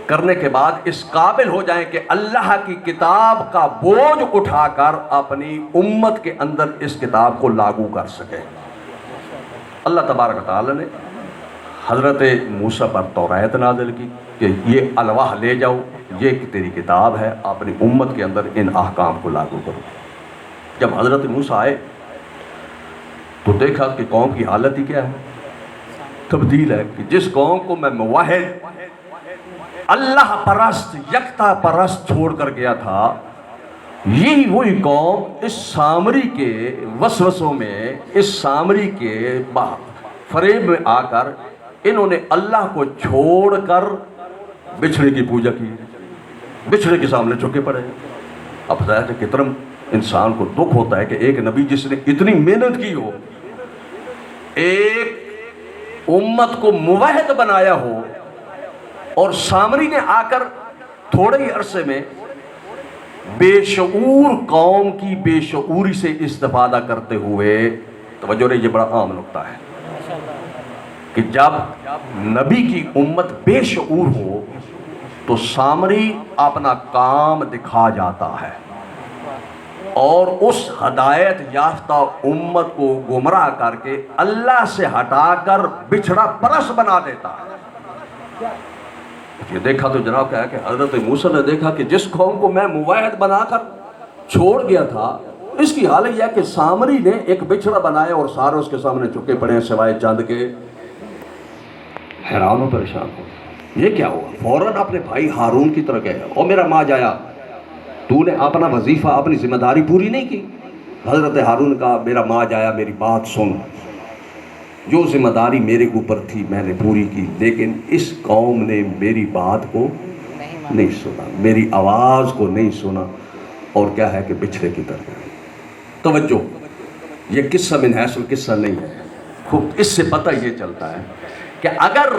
کرنے کے بعد اس قابل ہو جائیں کہ اللہ کی کتاب کا بوجھ اٹھا کر اپنی امت کے اندر اس کتاب کو لاگو کر سکے۔ اللہ تبارک و تعالیٰ نے حضرت موسیٰ پر توریت نازل کی کہ یہ الواح لے جاؤ، یہ تیری کتاب ہے، اپنی امت کے اندر ان احکام کو لاگو کرو۔ جب حضرت موسیٰ آئے تو دیکھا کہ قوم کی حالت ہی کیا ہے، تبدیل ہے، کہ جس قوم کو میں موحد اللہ پرست یکتا پرست چھوڑ کر گیا تھا، یہی وہی قوم اس سامری کے وسوسوں میں، اس سامری کے فریب میں آ کر انہوں نے اللہ کو چھوڑ کر بچھڑے کی پوجا کی، بچھڑے کے سامنے جھکے پڑے۔ اب ظاہر ہے کتنا انسان کو دکھ ہوتا ہے کہ ایک نبی جس نے اتنی محنت کی ہو، ایک امت کو موحد بنایا ہو، اور سامری نے آ کر تھوڑے ہی عرصے میں بے شعور قوم کی بے شعوری سے استفادہ کرتے ہوئے، توجہ رہی، یہ بڑا عام نکتہ ہے کہ جب نبی کی امت بے شعور ہو تو سامری اپنا کام دکھا جاتا ہے اور اس ہدایت یافتہ امت کو گمراہ کر کے اللہ سے ہٹا کر بچھڑا پرست بنا دیتا ہے۔ یہ دیکھا تو جناب کیا ہے کہ حضرت موسیٰ نے دیکھا کہ جس قوم کو میں موحد بنا کر چھوڑ گیا تھا، اس کی حالت یہ ہے کہ سامری نے ایک بچھڑا بنایا اور سارے اس کے سامنے چکے پڑے ہیں سوائے چند کے۔ حیران و پریشان ہو، یہ کیا ہوا؟ فوراً اپنے بھائی ہارون کی طرف گئے، او میرا ماں جایا، تو نے اپنا وظیفہ اپنی ذمہ داری پوری نہیں کی۔ حضرت ہارون کا میرا ماں جایا، میری بات سن، جو ذمہ داری میرے اوپر تھی میں نے پوری کی، لیکن اس قوم نے میری بات کو نہیں سنا، میری آواز کو نہیں سنا، اور کیا ہے کہ بچھڑے کی طرف۔ توجہ، یہ قصہ من حیث القصہ نہیں ہے، خوب اس سے پتہ یہ چلتا ہے کہ اگر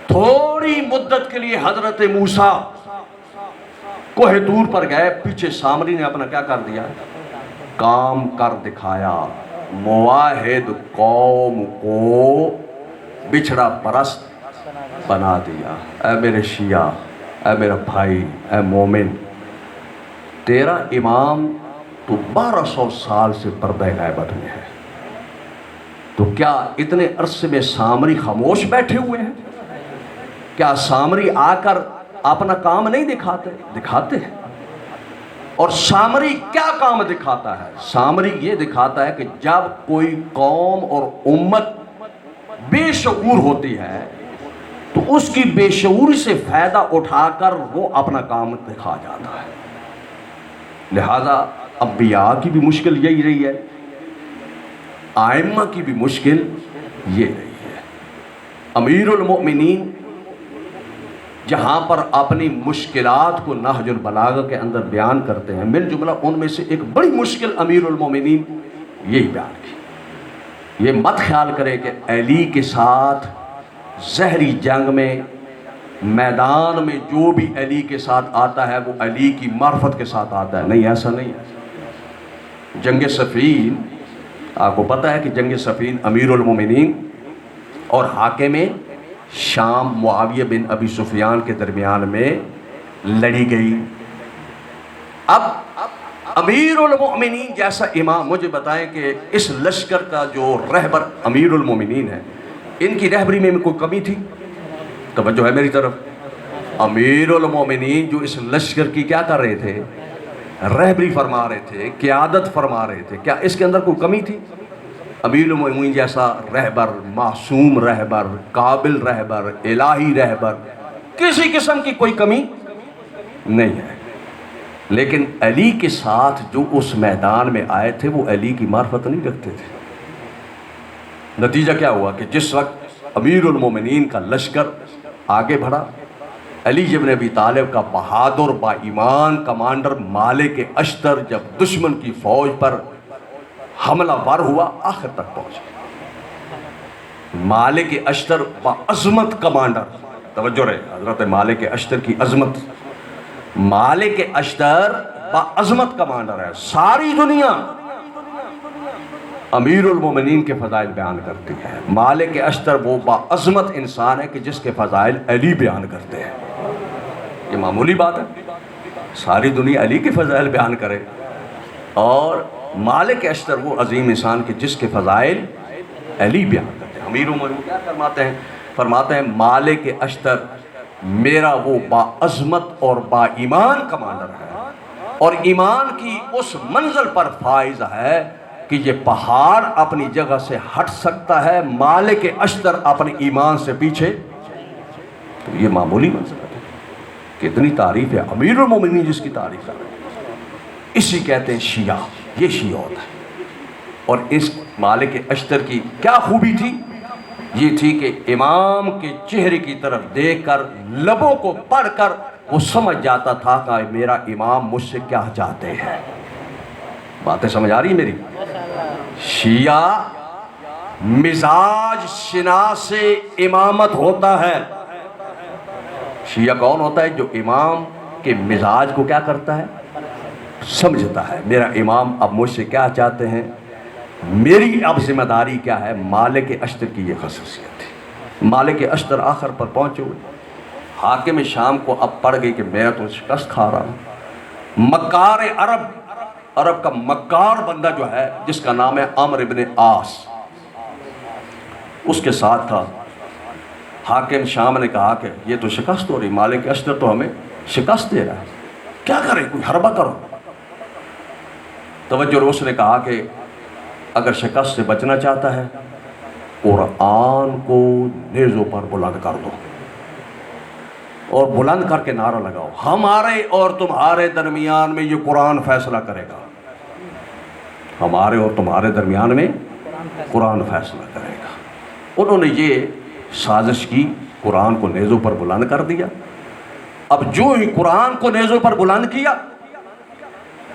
تھوڑی مدت کے لیے حضرت موسیٰ کوہ طور پر گئے، پیچھے سامری نے اپنا کیا کر دیا؟ کام کر دکھایا، موحد قوم کو بچھڑا پرست بنا دیا۔ اے میرے شیعہ، اے میرا بھائی، اے مومن، تیرا امام تو 1200 سال سے پردہ غیبت میں ہے، تو کیا اتنے عرصے میں سامری خاموش بیٹھے ہوئے ہیں؟ کیا سامری آ کر اپنا کام نہیں دکھاتے؟ دکھاتے ہیں۔ اور سامری کیا کام دکھاتا ہے؟ سامری یہ دکھاتا ہے کہ جب کوئی قوم اور امت بے شعور ہوتی ہے تو اس کی بے شعوری سے فائدہ اٹھا کر وہ اپنا کام دکھا جاتا ہے۔ لہذا انبیاء کی بھی مشکل یہی رہی ہے، ائمہ کی بھی مشکل یہ رہی ہے۔ امیر المؤمنین جہاں پر اپنی مشکلات کو نہج البلاغہ کے اندر بیان کرتے ہیں، من جملہ ان میں سے ایک بڑی مشکل امیر المومنین یہی بیان کی۔ یہ مت خیال کرے کہ علی کے ساتھ زہری جنگ میں میدان میں جو بھی علی کے ساتھ آتا ہے وہ علی کی معرفت کے ساتھ آتا ہے، نہیں، ایسا نہیں ہے۔ جنگ صفین آپ کو پتہ ہے کہ جنگ صفین امیر المومنین اور حاکم شام معاویہ بن ابی سفیان کے درمیان میں لڑی گئی. اب امیر المومنین جیسا امام، مجھے بتائیں کہ اس لشکر کا جو رہبر امیر المومنین ہے، ان کی رہبری میں کوئی کمی تھی؟ توجہ ہے میری طرف. امیر المومنین جو اس لشکر کی کیا کر رہے تھے؟ رہبری فرما رہے تھے، قیادت فرما رہے تھے. کیا اس کے اندر کوئی کمی تھی؟ امیر المومنین جیسا رہبر، معصوم رہبر، قابل رہبر، الہی رہبر، کسی قسم کی کوئی کمی نہیں ہے. لیکن علی کے ساتھ جو اس میدان میں آئے تھے وہ علی کی معرفت نہیں رکھتے تھے. نتیجہ کیا ہوا کہ جس وقت امیر المومنین کا لشکر آگے بڑھا، علی ابن ابی طالب کا بہادر با ایمان کمانڈر مالک اشتر جب دشمن کی فوج پر حملہ ور ہوا، آخر تک پہنچے. مالک اشتر با عظمت کمانڈر، توجہ رہے حضرت مالک اشتر کی عظمت. مالک اشتر با عظمت کمانڈر ہے. ساری دنیا امیر المومنین کے فضائل بیان کرتی ہے. مالک اشتر وہ با عظمت انسان ہے کہ جس کے فضائل علی بیان کرتے ہیں. یہ معمولی بات ہے، ساری دنیا علی کے فضائل بیان کرے، اور مالک اشتر وہ عظیم انسان کہ جس کے فضائل علی بیان کرتے ہیں. امیر المومنین کیا فرماتے ہیں مالک اشتر میرا وہ با عظمت اور با ایمان کمانڈر ہے، اور ایمان کی اس منزل پر فائز ہے کہ یہ پہاڑ اپنی جگہ سے ہٹ سکتا ہے، مالک اشتر اپنے ایمان سے پیچھے. تو یہ معمولی منزل ہے، کتنی تعریف ہے امیر المومنین جس کی تعریف ہے. اسی کہتے ہیں شیعہ، یہ شیعہ ہوتا ہے. اور اس مالک اشتر کی کیا خوبی تھی؟ یہ تھی کہ امام کے چہرے کی طرف دیکھ کر، لبوں کو پڑھ کر وہ سمجھ جاتا تھا کہ میرا امام مجھ سے کیا چاہتے ہیں. باتیں سمجھ آ رہی میری؟ شیعہ مزاج شناس امامت ہوتا ہے. شیعہ کون ہوتا ہے؟ جو امام کے مزاج کو کیا کرتا ہے؟ سمجھتا ہے. میرا امام اب مجھ سے کیا چاہتے ہیں، میری اب ذمہ داری کیا ہے. مالک اشتر کی یہ خصوصیت تھی. مالک اشتر آخر پر پہنچے ہوئے، حاکم شام کو اب پڑ گئی کہ میں تو شکست کھا رہا ہوں. مکار عرب کا مکار بندہ جو ہے جس کا نام ہے عمرو ابن عاص، اس کے ساتھ تھا. حاکم شام نے کہا کہ یہ تو شکست ہو رہی، مالک اشتر تو ہمیں شکست دے رہا ہے، کیا کریں، کوئی حربہ کرو. توجہ، اس نے کہا کہ اگر شکست سے بچنا چاہتا ہے قرآن کو نیزوں پر بلند کر دو، اور بلند کر کے نعرہ لگاؤ ہمارے اور تمہارے درمیان میں یہ قرآن فیصلہ کرے گا. ہمارے اور تمہارے درمیان میں قرآن فیصلہ کرے گا. انہوں نے یہ سازش کی، قرآن کو نیزوں پر بلند کر دیا. اب جو ہی قرآن کو نیزوں پر بلند کیا،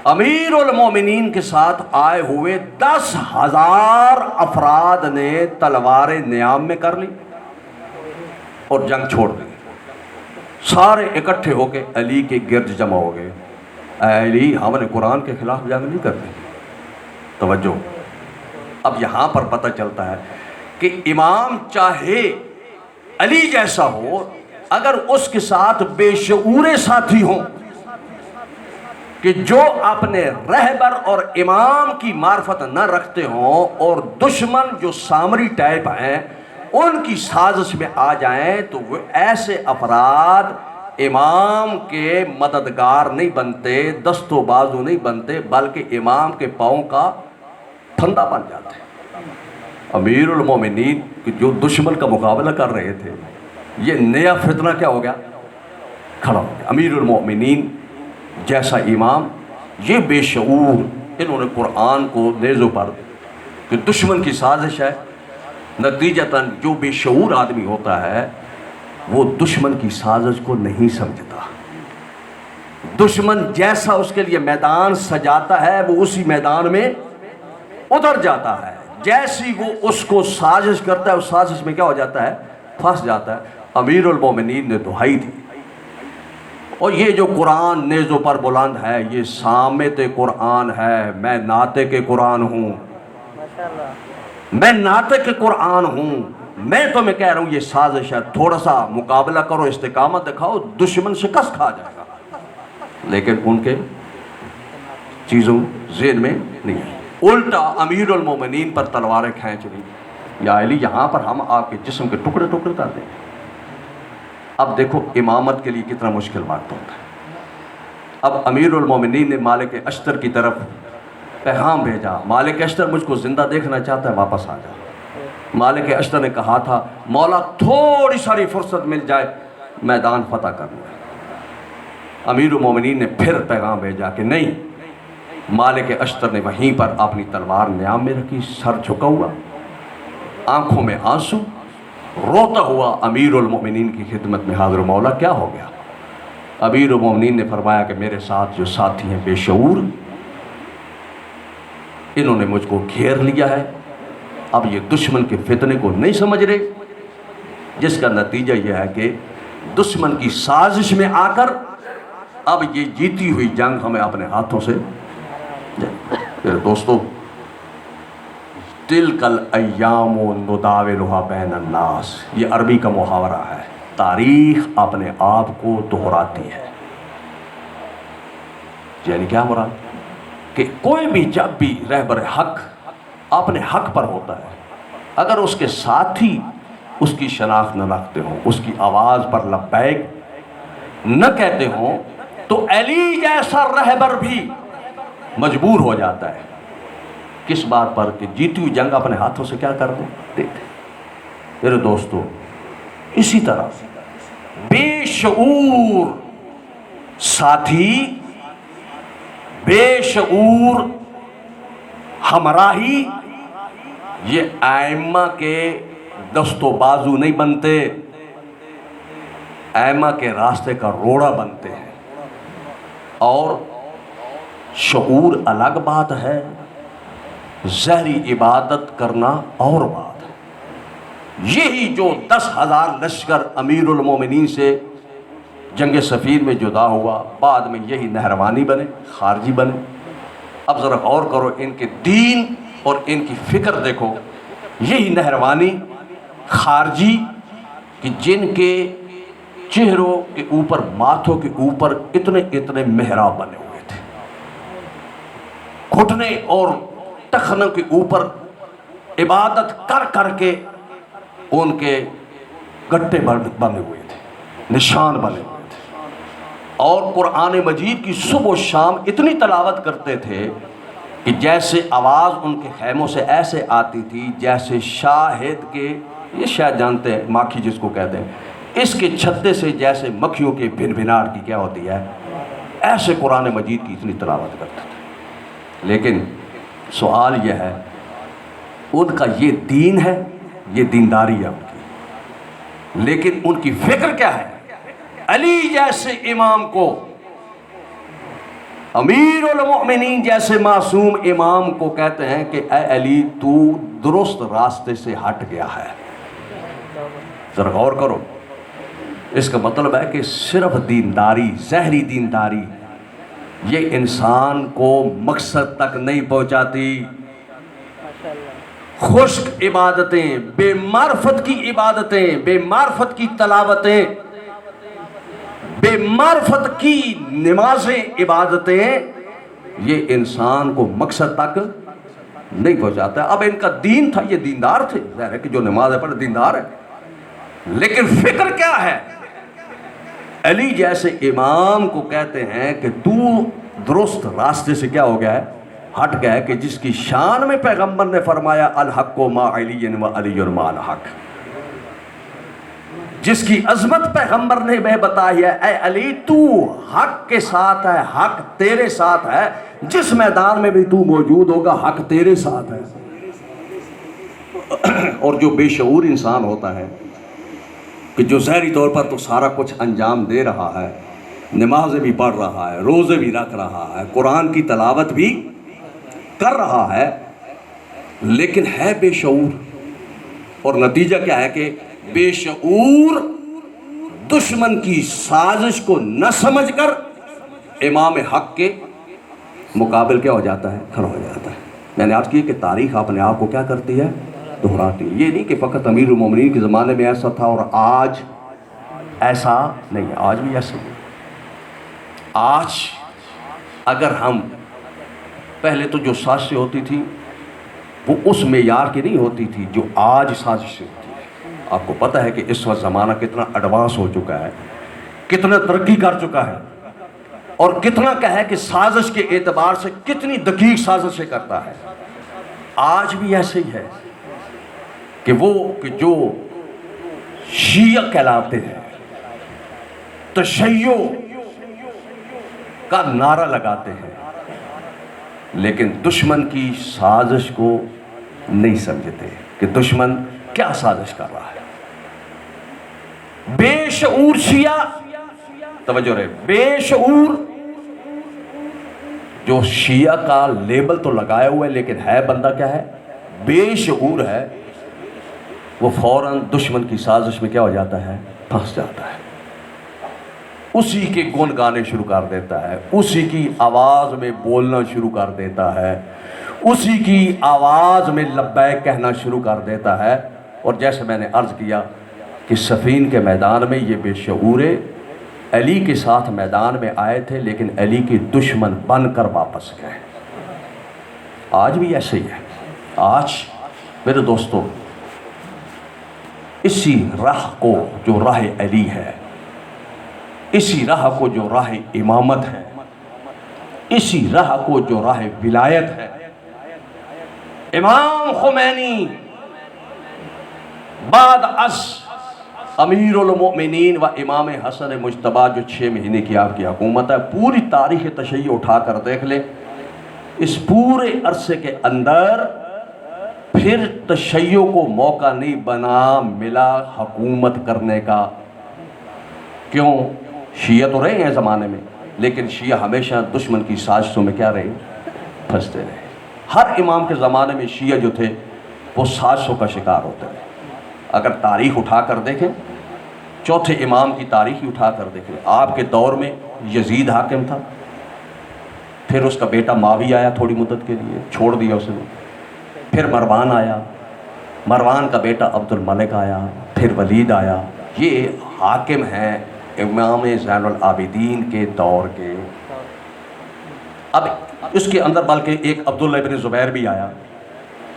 امیر المومنین کے ساتھ آئے ہوئے 10,000 افراد نے تلواریں نیام میں کر لی اور جنگ چھوڑ دی. سارے اکٹھے ہو کے علی کے گرد جمع ہو گئے. اے علی، ہم نے قرآن کے خلاف جنگ نہیں کرتے. توجہ، اب یہاں پر پتہ چلتا ہے کہ امام چاہے علی جیسا ہو، اگر اس کے ساتھ بے شعور ساتھی ہوں کہ جو اپنے رہبر اور امام کی معرفت نہ رکھتے ہوں، اور دشمن جو سامری ٹائپ ہیں ان کی سازش میں آ جائیں، تو وہ ایسے افراد امام کے مددگار نہیں بنتے، دست و بازو نہیں بنتے، بلکہ امام کے پاؤں کا پھندا بن جاتے ہیں. امیر المومنین جو دشمن کا مقابلہ کر رہے تھے، یہ نیا فتنہ کیا ہو گیا؟ کھڑا ہو گیا. امیر المومنین جیسا امام، یہ بے شعور، انہوں نے قرآن کو نیزوں پر، کہ دشمن کی سازش ہے. نتیجتاً جو بے شعور آدمی ہوتا ہے وہ دشمن کی سازش کو نہیں سمجھتا. دشمن جیسا اس کے لیے میدان سجاتا ہے وہ اسی میدان میں اتر جاتا ہے. جیسی وہ اس کو سازش کرتا ہے اس سازش میں کیا ہو جاتا ہے؟ پھنس جاتا ہے. امیر المومنین نے دہائی دی. اور یہ جو قرآن نیزوں پر بلند ہے، یہ سامت قرآن ہے، میں ناطق قرآن ہوں. میں ناطق قرآن ہوں، میں تمہیں کہہ رہا ہوں یہ سازش ہے، تھوڑا سا مقابلہ کرو، استقامت دکھاؤ، دشمن شکست کھا جائے گا۔ لیکن ان کے چیزوں ذہن میں نہیں ہے، الٹا امیر المومنین پر تلواریں کھینچ لی، یا علی یہاں پر ہم آپ کے جسم کے ٹکڑے ٹکڑے کر دیں گے۔ اب دیکھو امامت کے لیے کتنا مشکل وقت ہوتا ہے۔ اب امیر المومنین نے مالک اشتر کی طرف پیغام بھیجا، مالک اشتر مجھ کو زندہ دیکھنا چاہتا ہے، واپس آ جا۔ مالک اشتر نے کہا تھا مولا تھوڑی ساری فرصت مل جائے میدان فتح کر لوں۔ امیر المومنین نے پھر پیغام بھیجا کہ نہیں۔ مالک اشتر نے وہیں پر اپنی تلوار نیام میں رکھی، سر جھکا ہوا، آنکھوں میں آنسو، روتا ہوا امیر المومنین کی خدمت میں حاضر، مولا کیا ہو گیا؟ امیر المومنین نے فرمایا کہ میرے ساتھ جو ساتھی ہیں بے شعور، انہوں نے مجھ کو گھیر لیا ہے، اب یہ دشمن کے فتنے کو نہیں سمجھ رہے، جس کا نتیجہ یہ ہے کہ دشمن کی سازش میں آ کر اب یہ جیتی ہوئی جنگ ہمیں اپنے ہاتھوں سے میرے دوستو، تلک الایام نداولھا بین الناس، یہ عربی کا محاورہ ہے، تاریخ اپنے آپ کو دہراتی ہے۔ یعنی کیا مراد؟ کہ کوئی بھی جب بھی رہبر حق اپنے حق پر ہوتا ہے، اگر اس کے ساتھی اس کی شناخت نہ رکھتے ہوں، اس کی آواز پر لبیک نہ کہتے ہوں، تو علی جیسا رہبر بھی مجبور ہو جاتا ہے کس بات پر؟ کہ جیتی ہوئی جنگ اپنے ہاتھوں سے کیا کر دیں، دیکھتے۔ میرے دوستو، اسی طرح بے شعور ساتھی، بے شعور ہمراہی، یہ ائمہ کے دست و بازو نہیں بنتے، ائمہ کے راستے کا روڑا بنتے ہیں۔ اور شعور الگ بات ہے، ظاہری عبادت کرنا اور بات ہے۔ یہی جو 10,000 لشکر امیر المومنین سے جنگ صفین میں جدا ہوا، بعد میں یہی نہروانی بنے، خارجی بنے۔ اب ذرا غور کرو، ان کے دین اور ان کی فکر دیکھو، یہی نہروانی خارجی کہ جن کے چہروں کے اوپر، ماتھوں کے اوپر اتنے اتنے محراب بنے ہوئے تھے، گھٹنے اور ٹخنوں کے اوپر عبادت کر کر کے ان کے گٹے بنے ہوئے تھے، نشان بنے ہوئے تھے، اور قرآن مجید کی صبح و شام اتنی تلاوت کرتے تھے کہ جیسے آواز ان کے خیموں سے ایسے آتی تھی جیسے شاہد کے، یہ شاید جانتے ہیں ماکھی جس کو کہتے ہیں، اس کے چھتے سے جیسے مکھیوں کے بھن بھناٹ کی کیا ہوتی ہے، ایسے قرآن مجید کی اتنی تلاوت کرتے تھے۔ لیکن سوال یہ ہے، ان کا یہ دین ہے، یہ دینداری ہے ان کی، لیکن ان کی فکر کیا ہے؟ علی جیسے امام کو، امیر المؤمنین جیسے معصوم امام کو کہتے ہیں کہ اے علی تو درست راستے سے ہٹ گیا ہے۔ ذرا غور کرو، اس کا مطلب ہے کہ صرف دینداری، ظاہری دینداری، یہ انسان کو مقصد تک نہیں پہنچاتی۔ خشک عبادتیں، بے معرفت کی عبادتیں، بے معرفت کی تلاوتیں، بے معرفت کی نمازیں، عبادتیں، یہ انسان کو مقصد تک نہیں پہنچاتا۔ اب ان کا دین تھا، یہ دیندار تھے، ظاہر ہے کہ جو نماز پڑھے دیندار ہے، لیکن فکر کیا ہے؟ علی جیسے امام کو کہتے ہیں کہ تو درست راستے سے کیا ہو گیا ہے، ہٹ گیا ہے، کہ جس کی شان میں پیغمبر نے فرمایا الحق ما علی و علی ما الحق، جس کی عظمت پیغمبر نے بھی بتائی ہے، اے علی تو حق کے ساتھ ہے، حق تیرے ساتھ ہے، جس میدان میں بھی تو موجود ہوگا حق تیرے ساتھ ہے۔ اور جو بے شعور انسان ہوتا ہے کہ جو ظاہری طور پر تو سارا کچھ انجام دے رہا ہے، نمازیں بھی پڑھ رہا ہے، روزے بھی رکھ رہا ہے، قرآن کی تلاوت بھی کر رہا ہے، لیکن ہے بے شعور، اور نتیجہ کیا ہے کہ بے شعور دشمن کی سازش کو نہ سمجھ کر امام حق کے مقابل کیا ہو جاتا ہے، کھڑا ہو جاتا ہے۔ میں نے عرض کی کہ تاریخ اپنے آپ کو کیا کرتی ہے؟ دہراتی ہے۔ یہ نہیں کہ فقط امیر المومنین کے زمانے میں ایسا تھا اور آج ایسا نہیں ہے، آج بھی ایسا نہیں۔ آج اگر ہم پہلے تو جو سازشیں ہوتی تھی وہ اس معیار کی نہیں ہوتی تھی جو آج سازشیں ہوتی ہے۔ آپ کو پتہ ہے کہ اس وقت زمانہ کتنا ایڈوانس ہو چکا ہے، کتنا ترقی کر چکا ہے، اور کتنا کیا ہے کہ سازش کے اعتبار سے کتنی دقیق سازشیں کرتا ہے۔ آج بھی ایسے ہی ہے کہ وہ کہ جو شیعہ کہلاتے ہیں تشیع کا نعرہ لگاتے ہیں، لیکن دشمن کی سازش کو نہیں سمجھتے کہ دشمن کیا سازش کر رہا ہے۔ بے شعور شیعہ، توجہ رہے، بے شعور جو شیعہ کا لیبل تو لگایا ہوا ہے لیکن ہے بندہ کیا ہے؟ بے شعور ہے، وہ فوراً دشمن کی سازش میں کیا ہو جاتا ہے؟ پھنس جاتا ہے، اسی کے گن گانے شروع کر دیتا ہے، اسی کی آواز میں بولنا شروع کر دیتا ہے، اسی کی آواز میں لبیک کہنا شروع کر دیتا ہے۔ اور جیسے میں نے عرض کیا کہ صفین کے میدان میں یہ بے شعورے علی کے ساتھ میدان میں آئے تھے لیکن علی کے دشمن بن کر واپس گئے۔ آج بھی ایسے ہی ہے۔ آج میرے دوستو اسی راہ کو جو راہ علی ہے، اسی راہ کو جو راہ امامت ہے، اسی راہ کو جو راہ ولایت ہے، امام خمینی بعد از امیر المؤمنین و امام حسن مجتبیٰ جو 6 مہینے کی آپ کی حکومت ہے، پوری تاریخ تشیع اٹھا کر دیکھ لیں، اس پورے عرصے کے اندر پھر تشیع کو موقع نہیں بنا ملا حکومت کرنے کا۔ کیوں؟ شیعہ تو رہے ہیں زمانے میں، لیکن شیعہ ہمیشہ دشمن کی سازشوں میں کیا رہے؟ پھنستے رہے۔ ہر امام کے زمانے میں شیعہ جو تھے وہ سازشوں کا شکار ہوتے رہے۔ اگر تاریخ اٹھا کر دیکھیں، چوتھے امام کی تاریخ ہی اٹھا کر دیکھیں، آپ کے دور میں یزید حاکم تھا، پھر اس کا بیٹا معاویہ آیا تھوڑی مدت کے لیے، چھوڑ دیا اس نے، پھر مروان آیا، مروان کا بیٹا عبد الملک آیا، پھر ولید آیا۔ یہ حاکم ہیں امام زین العابدین کے دور کے۔ اب اس کے اندر بلکہ ایک عبداللہ ابن زبیر بھی آیا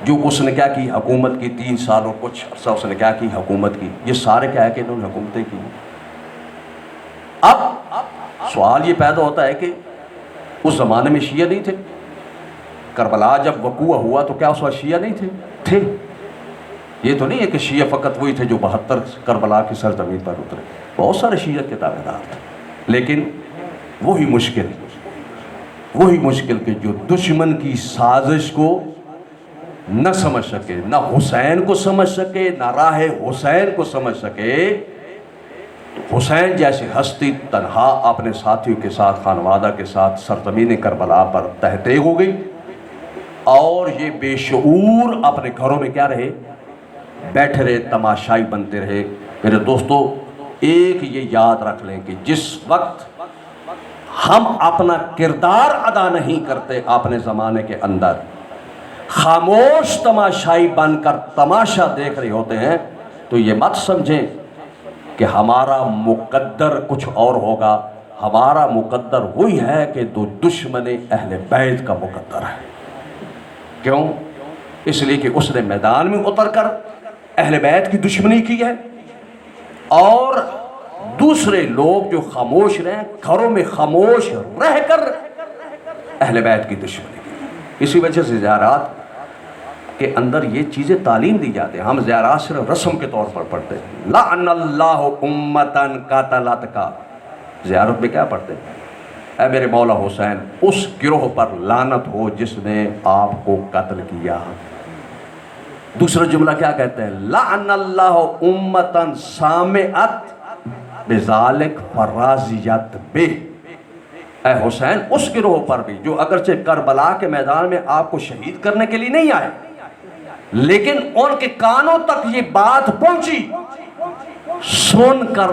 جو اس نے کیا کی؟ حکومت کی، 3 سال اور کچھ عرصہ اس نے کیا کی؟ حکومت کی۔ یہ سارے کیا ہے کہ انہوں نے حکومتیں کی۔ اب سوال یہ پیدا ہوتا ہے کہ اس زمانے میں شیعہ نہیں تھے؟ کربلا جب وقوع ہوا تو کیا اس وقت شیعہ نہیں تھے؟ یہ تو نہیں ہے کہ شیعہ فقط وہی تھے جو 72 کربلا کی سرزمین پر اترے، بہت سارے شیعہ کے تابع دار تھے، لیکن وہی مشکل کہ جو دشمن کی سازش کو نہ سمجھ سکے، نہ حسین کو سمجھ سکے، نہ راہ حسین کو سمجھ سکے۔ حسین جیسی ہستی تنہا اپنے ساتھیوں کے ساتھ، خانوادہ کے ساتھ سرزمین کربلا پر تہتیغ ہو گئی، اور یہ بے شعور اپنے گھروں میں کیا رہے؟ بیٹھے رہے، تماشائی بنتے رہے۔ میرے دوستو ایک یہ یاد رکھ لیں کہ جس وقت ہم اپنا کردار ادا نہیں کرتے اپنے زمانے کے اندر، خاموش تماشائی بن کر تماشا دیکھ رہے ہوتے ہیں، تو یہ مت سمجھیں کہ ہمارا مقدر کچھ اور ہوگا۔ ہمارا مقدر وہی ہے کہ جو دشمن اہل بیت کا مقدر ہے۔ کیوں؟ اس لیے کہ اس نے میدان میں اتر کر اہل بیت کی دشمنی کی ہے، اور دوسرے لوگ جو خاموش رہیں، گھروں میں خاموش رہ کر اہل بیت کی دشمنی کی۔ اسی وجہ سے زیارات کے اندر یہ چیزیں تعلیم دی جاتی ہیں۔ ہم زیارات صرف رسم کے طور پر پڑھتے ہیں، لعن اللہ امتن قتلتک، زیارت میں کیا پڑھتے ہیں؟ اے میرے مولا حسین، اس گروہ پر لعنت ہو جس نے آپ کو قتل کیا۔ دوسرا جملہ کیا کہتے ہیں؟ لعن اللہ امتن سامعت بذالک فراضیت بہ، اے حسین اس گروہ پر بھی جو اگرچہ کربلا کے میدان میں آپ کو شہید کرنے کے لیے نہیں آئے، لیکن ان کے کانوں تک یہ بات پہنچی، سن کر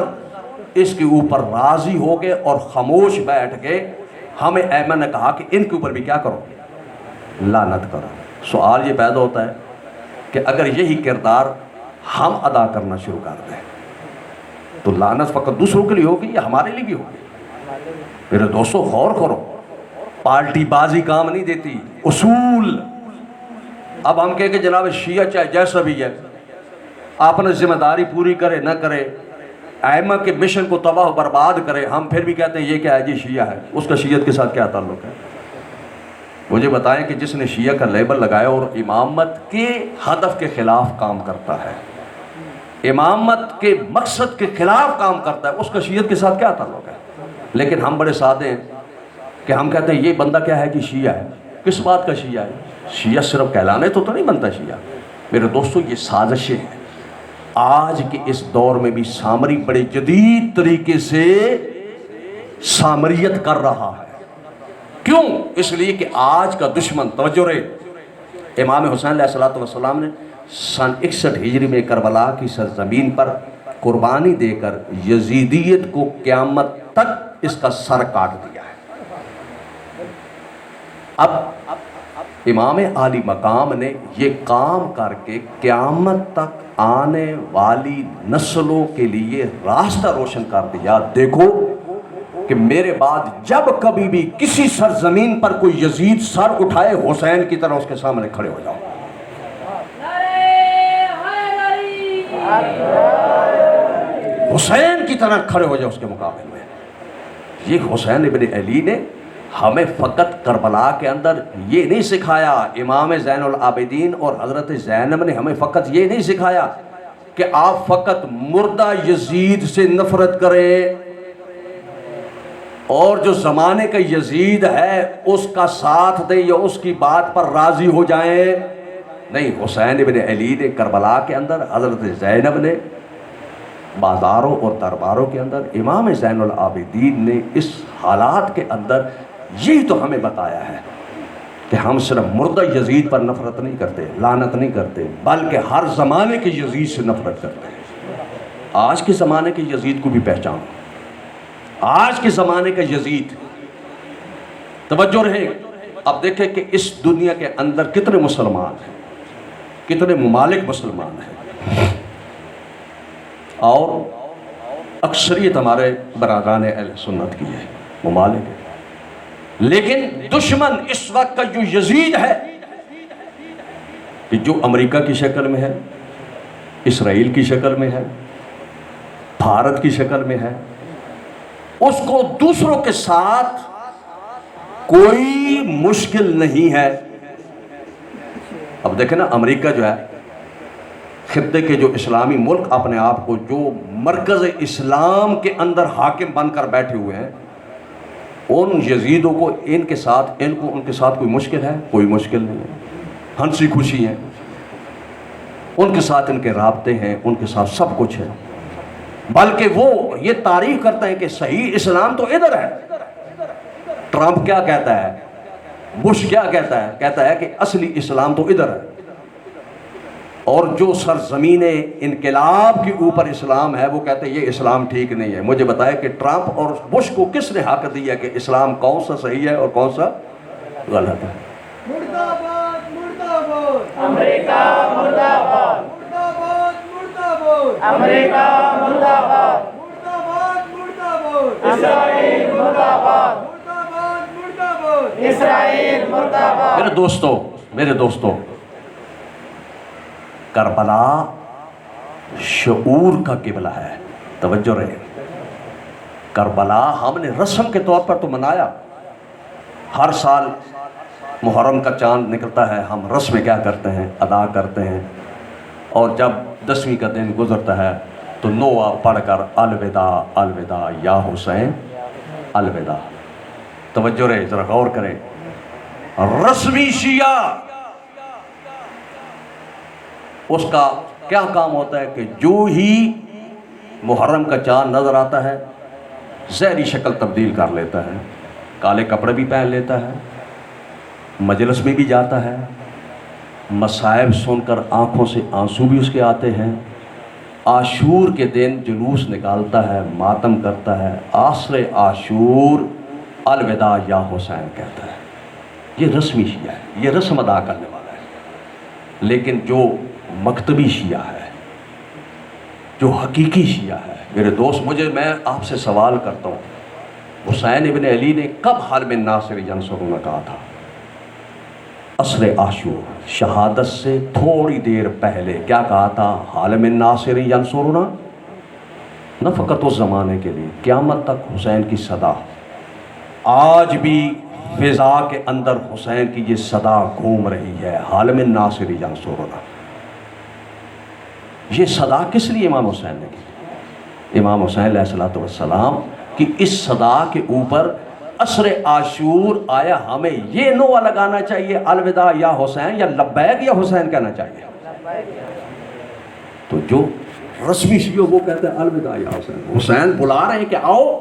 اس کے اوپر راضی ہو گئے اور خاموش بیٹھ گئے۔ ہمیں ایمن نے کہا کہ ان کے اوپر بھی کیا کرو؟ لعنت کرو۔ سوال یہ پیدا ہوتا ہے کہ اگر یہی کردار ہم ادا کرنا شروع کر دیں تو لعنت فقط دوسروں کے لیے ہوگی یا ہمارے لیے بھی ہوگی؟ میرے دوستو غور کرو، پارٹی بازی کام نہیں دیتی، اصول۔ اب ہم کہیں کہ جناب شیعہ چاہے جیسا بھی ہے اپنے ذمہ داری پوری کرے نہ کرے، ائمہ کے مشن کو تباہ و برباد کرے، ہم پھر بھی کہتے ہیں یہ کیا ہے جی شیعہ ہے، اس کا شیعت کے ساتھ کیا تعلق ہے؟ مجھے بتائیں کہ جس نے شیعہ کا لیبل لگایا اور امامت کے ہدف کے خلاف کام کرتا ہے، امامت کے مقصد کے خلاف کام کرتا ہے، اس کا شیعت کے ساتھ کیا تعلق ہے؟ لیکن ہم بڑے سادے ہیں کہ ہم کہتے ہیں یہ بندہ کیا ہے کہ شیعہ ہے۔ کس بات کا شیعہ ہے؟ شیعہ صرف کہلانے تو نہیں بنتا شیعہ۔ میرے دوستو یہ سازشیں ہیں۔ آج کے اس دور میں بھی سامری بڑے جدید طریقے سے سامریت کر رہا ہے۔ کیوں؟ اس لیے کہ آج کا دشمن، توجہ رہے، امام حسین علیہ السلام نے سن 61 ہجری میں کربلا کی سرزمین پر قربانی دے کر یزیدیت کو قیامت تک اس کا سر کاٹ دیا ہے۔ اب امام عالی مقام نے یہ کام کر کے قیامت تک آنے والی نسلوں کے لیے راستہ روشن کر دیا۔ دیکھو کہ میرے بعد جب کبھی بھی کسی سرزمین پر کوئی یزید سر اٹھائے، حسین کی طرح اس کے سامنے کھڑے ہو جاؤ۔ حسین کی طرح کھڑے ہو جاؤ اس کے مقابلے میں۔ یہ حسین ابن علی نے ہمیں فقط کربلا کے اندر یہ نہیں سکھایا، امام زین العابدین اور حضرت زینب نے ہمیں فقط یہ نہیں سکھایا کہ آپ فقط مردہ یزید سے نفرت کریں اور جو زمانے کا یزید ہے اس کا ساتھ دیں یا اس کی بات پر راضی ہو جائیں۔ نہیں، حسین ابن علی نے کربلا کے اندر، حضرت زینب نے بازاروں اور درباروں کے اندر، امام زین العابدین نے اس حالات کے اندر یہی تو ہمیں بتایا ہے کہ ہم صرف مردہ یزید پر نفرت نہیں کرتے، لعنت نہیں کرتے، بلکہ ہر زمانے کے یزید سے نفرت کرتے ہیں۔ آج کے زمانے کے یزید کو بھی پہچانو، آج کے زمانے کا یزید، توجہ رہے۔ اب دیکھیں کہ اس دنیا کے اندر کتنے مسلمان ہیں، کتنے ممالک مسلمان ہیں، اور اکثریت ہمارے برادران اہل سنت کی ہے، ممالک ہے، لیکن دشمن اس وقت کا جو یزید ہے کہ جو امریکہ کی شکل میں ہے، اسرائیل کی شکل میں ہے، بھارت کی شکل میں ہے، اس کو دوسروں کے ساتھ کوئی مشکل نہیں ہے۔ اب دیکھیں نا، امریکہ جو ہے خطے کے جو اسلامی ملک اپنے آپ کو جو مرکز اسلام کے اندر حاکم بن کر بیٹھے ہوئے ہیں، ان یزیدوں کو ان کے ساتھ کوئی مشکل ہے؟ کوئی مشکل نہیں ہے، ہنسی خوشی ہیں، ان کے ساتھ ان کے رابطے ہیں، ان کے ساتھ سب کچھ ہے، بلکہ وہ یہ تعریف کرتے ہیں کہ صحیح اسلام تو ادھر ہے۔ ٹرمپ کیا کہتا ہے، بش کیا کہتا ہے؟ کہتا ہے کہ اصلی اسلام تو ادھر ہے، اور جو سرزمین انقلاب کے اوپر اسلام ہے وہ کہتے ہیں یہ اسلام ٹھیک نہیں ہے۔ مجھے بتائے کہ ٹرمپ اور بش کو کس نے حق دیا کہ اسلام کون سا صحیح ہے اور کون سا غلط ہے؟ مرد آباد، مرد آباد، امریکہ مرد آباد، مرد آباد، مرد آباد، امریکہ مرد آباد، مرد آباد، مرد آباد، اسرائیل مرد آباد، مرد آباد، مرد آباد، اسرائیل مرد آباد۔ میرے دوستو، کربلا شعور کا قبلہ ہے، توجہ رہے۔ کربلا ہم نے رسم کے طور پر تو منایا، ہر سال محرم کا چاند نکلتا ہے، ہم رسم کیا کرتے ہیں، ادا کرتے ہیں، اور جب 10ویں کا دن گزرتا ہے تو نوحہ پڑھ کر الوداع الوداع یا حسین الوداع۔ توجہ رہے، ذرا غور کریں، رسمی شیعہ اس کا کیا کام ہوتا ہے کہ جو ہی محرم کا چاند نظر آتا ہے ظاہری شکل تبدیل کر لیتا ہے، کالے کپڑے بھی پہن لیتا ہے، مجلس میں بھی جاتا ہے، مصائب سن کر آنکھوں سے آنسو بھی اس کے آتے ہیں، عاشور کے دن جلوس نکالتا ہے، ماتم کرتا ہے، عصر عاشور الوداع یا حسین کہتا ہے۔ یہ رسمی شیعہ ہے، یہ رسم ادا کرنے والا ہے۔ لیکن جو مکتبی شیعہ ہے، جو حقیقی شیعہ ہے، میرے دوست، میں آپ سے سوال کرتا ہوں، حسین ابن علی نے کب حالم الناصر ینصرون کہا تھا؟ عصر عاشور، شہادت سے تھوڑی دیر پہلے کیا کہا تھا؟ حالم الناصر ینصرون، نہ فقط اس زمانے کے لیے، قیامت تک حسین کی صدا۔ آج بھی فضا کے اندر حسین کی یہ صدا گھوم رہی ہے، حالم الناصر ینصرون۔ یہ صدا کس لیے امام حسین نے کی؟ امام حسین علیہ السلام کی اس صدا کے اوپر عصر عاشور آیا ہمیں یہ نعرہ لگانا چاہیے الوداع یا حسین، یا لبیک یا حسین کہنا چاہیے؟ تو جو رسمی شیعہ وہ کہتے ہیں الوداع یا حسین، حسین بلا رہے ہیں کہ آؤ،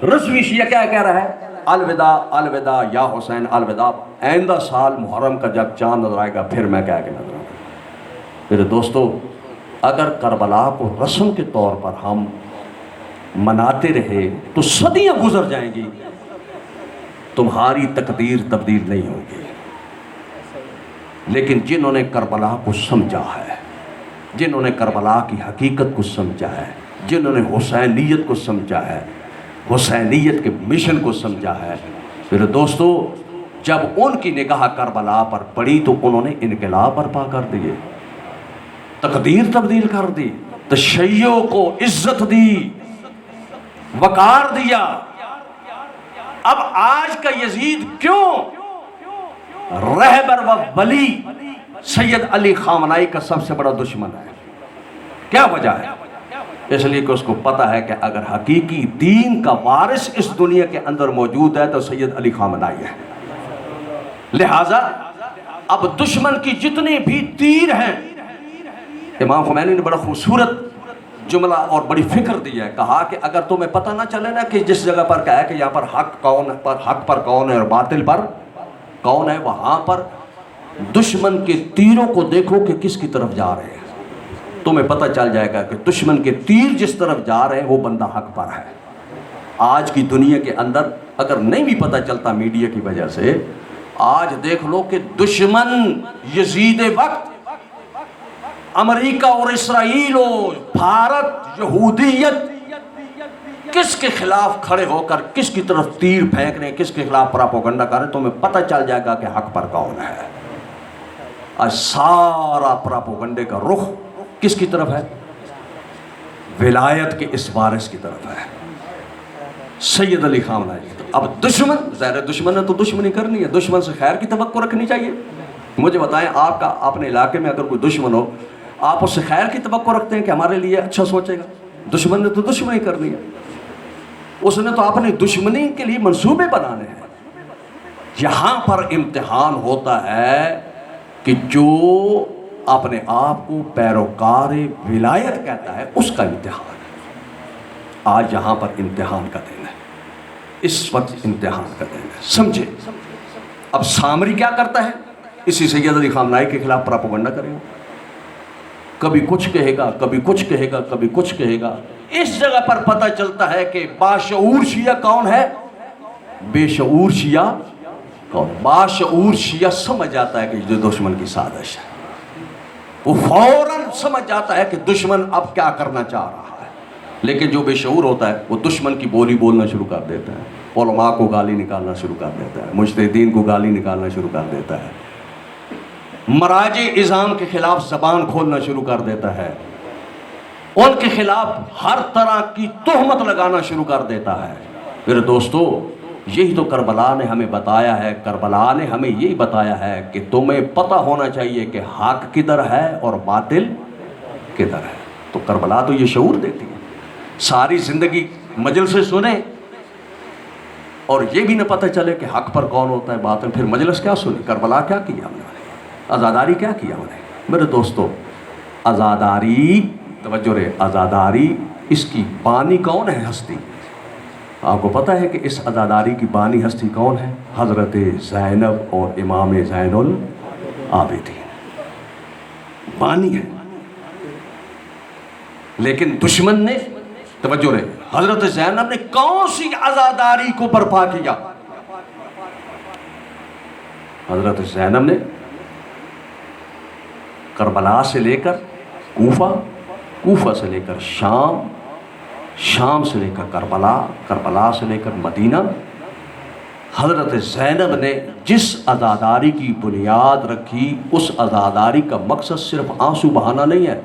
رسمی شیعہ کیا کہہ رہا ہے؟ الوداع الوداع یا حسین الوداع۔ آئندہ سال محرم کا جب چاند نظر آئے گا پھر میں کہہ کے نظر آؤں گا۔ میرے دوستو، اگر کربلا کو رسم کے طور پر ہم مناتے رہے تو صدیاں گزر جائیں گی، تمہاری تقدیر تبدیل نہیں ہوگی۔ لیکن جنہوں نے کربلا کو سمجھا ہے، جنہوں نے کربلا کی حقیقت کو سمجھا ہے، جنہوں نے حسینیت کو سمجھا ہے، حسینیت کے مشن کو سمجھا ہے، میرے دوستو، جب ان کی نگاہ کربلا پر پڑی تو انہوں نے انقلاب برپا کر دیے، تقدیر تبدیل کر دی، تشیع کو عزت دی، وقار دیا۔ اب آج کا یزید کیوں رہبر و ولی سید علی خامنائی کا سب سے بڑا دشمن ہے؟ کیا وجہ ہے؟ اس لیے کہ اس کو پتہ ہے کہ اگر حقیقی دین کا وارث اس دنیا کے اندر موجود ہے تو سید علی خامنائی ہے۔ لہٰذا اب دشمن کی جتنے بھی تیر ہیں، امام خمینی نے بڑا خوبصورت جملہ اور بڑی فکر دی ہے، کہا کہ اگر تمہیں پتہ نہ چلے نا کہ جس جگہ پر کہا ہے کہ یہاں پر حق پر کون ہے اور باطل پر کون ہے، وہاں پر دشمن کے تیروں کو دیکھو کہ کس کی طرف جا رہے ہیں، تمہیں پتہ چل جائے گا کہ دشمن کے تیر جس طرف جا رہے ہیں وہ بندہ حق پر ہے۔ آج کی دنیا کے اندر اگر نہیں بھی پتہ چلتا میڈیا کی وجہ سے، آج دیکھ لو کہ دشمن یزید وقت امریکہ اور اسرائیل اور بھارت، یہودیت کس کے خلاف کھڑے ہو کر کس کی طرف تیر پھینک رہے ہیں، کس کے خلاف پراپوگنڈا کر رہے ہیں، تمہیں پتہ چل جائے گا کہ حق پر کون ہے۔ آج سارا پراپوگنڈے کا رخ کس کی طرف ہے؟ ولایت کے اس وارث کی طرف ہے، سید علی خامنائی کی طرف۔ اب دشمن، ظاہر دشمن ہے تو دشمنی کرنی ہے، دشمن سے خیر کی توقع رکھنی چاہیے۔ مجھے بتائیں، آپ کا اپنے علاقے میں اگر کوئی دشمن ہو، آپ اس سے خیر کی توقع رکھتے ہیں کہ ہمارے لیے اچھا سوچے گا؟ دشمن نے تو دشمنی کرنی ہے، اس نے تو اپنی دشمنی کے لیے منصوبے بنانے ہیں۔ یہاں پر امتحان ہوتا ہے کہ جو اپنے آپ کو پیروکار ولایت کہتا ہے اس کا امتحان ہے۔ آج یہاں پر امتحان کا دن ہے، اس وقت امتحان کا دن ہے، سمجھے؟ اب سامری کیا کرتا ہے؟ اسی سید علی خامنائی کے خلاف پراپوگنڈا کرے گا، کبھی کچھ کہے گا، کبھی کچھ کہے گا، کبھی کچھ کہے گا۔ اس جگہ پر پتہ چلتا ہے کہ باشعور شیعہ کون ہے، بے شعور شیعہ کون۔ باشعور شیعہ سمجھ جاتا ہے کہ جو دشمن کی سازش ہے، وہ فوراً سمجھ جاتا ہے کہ دشمن اب کیا کرنا چاہ رہا ہے۔ لیکن جو بے شعور ہوتا ہے وہ دشمن کی بولی بولنا شروع کر دیتا ہے، علماء کو گالی نکالنا شروع کر دیتا ہے، مجتہدین کو گالی نکالنا شروع کر دیتا ہے، مراجع اعظام کے خلاف زبان کھولنا شروع کر دیتا ہے، ان کے خلاف ہر طرح کی تہمت لگانا شروع کر دیتا ہے۔ میرے دوستو، یہی تو کربلا نے ہمیں بتایا ہے، کربلا نے ہمیں یہی بتایا ہے کہ تمہیں پتہ ہونا چاہیے کہ حق کدھر ہے اور باطل کدھر ہے۔ تو کربلا تو یہ شعور دیتی ہے۔ ساری زندگی مجلس سے سنیں اور یہ بھی نہ پتہ چلے کہ حق پر کون ہوتا ہے، باطل، پھر مجلس کیا سنی؟ کربلا کیا کیا ہم نے؟ آزاداری کیا کیا ہم نے؟ میرے دوستو، آزاداری، توجہ رہے، آزاداری، اس کی بانی کون ہے؟ ہستی۔ آپ کو پتہ ہے کہ اس آزاداری کی بانی ہستی کون ہے؟ حضرت زینب اور امام زین العابدین بانی ہے۔ لیکن دشمن نے، توجہ رہے، حضرت زینب نے کون سی آزاداری کو برپا کیا؟ حضرت زینب نے کربلا سے لے کر کوفہ، کوفہ سے لے کر شام، شام سے لے کر کربلا، کربلا سے لے کر مدینہ، حضرت زینب نے جس عزاداری کی بنیاد رکھی، اس عزاداری کا مقصد صرف آنسو بہانا نہیں ہے۔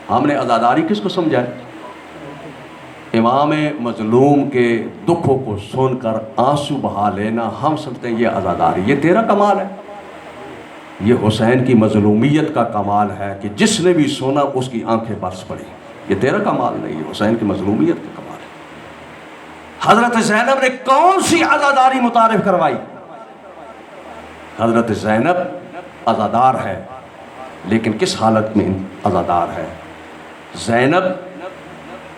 ہم نے عزاداری کس کو سمجھا ہے؟ امام مظلوم کے دکھوں کو سن کر آنسو بہا لینا، ہم سمجھتے ہیں یہ عزاداری، یہ تیرا کمال ہے، یہ حسین کی مظلومیت کا کمال ہے کہ جس نے بھی سنا اس کی آنکھیں برس پڑی۔ یہ تیرا کمال نہیں، یہ حسین کی مظلومیت کا کمال ہے۔ حضرت زینب نے کون سی عزاداری متعارف کروائی؟ حضرت زینب عزادار ہے، لیکن کس حالت میں عزادار ہے؟ زینب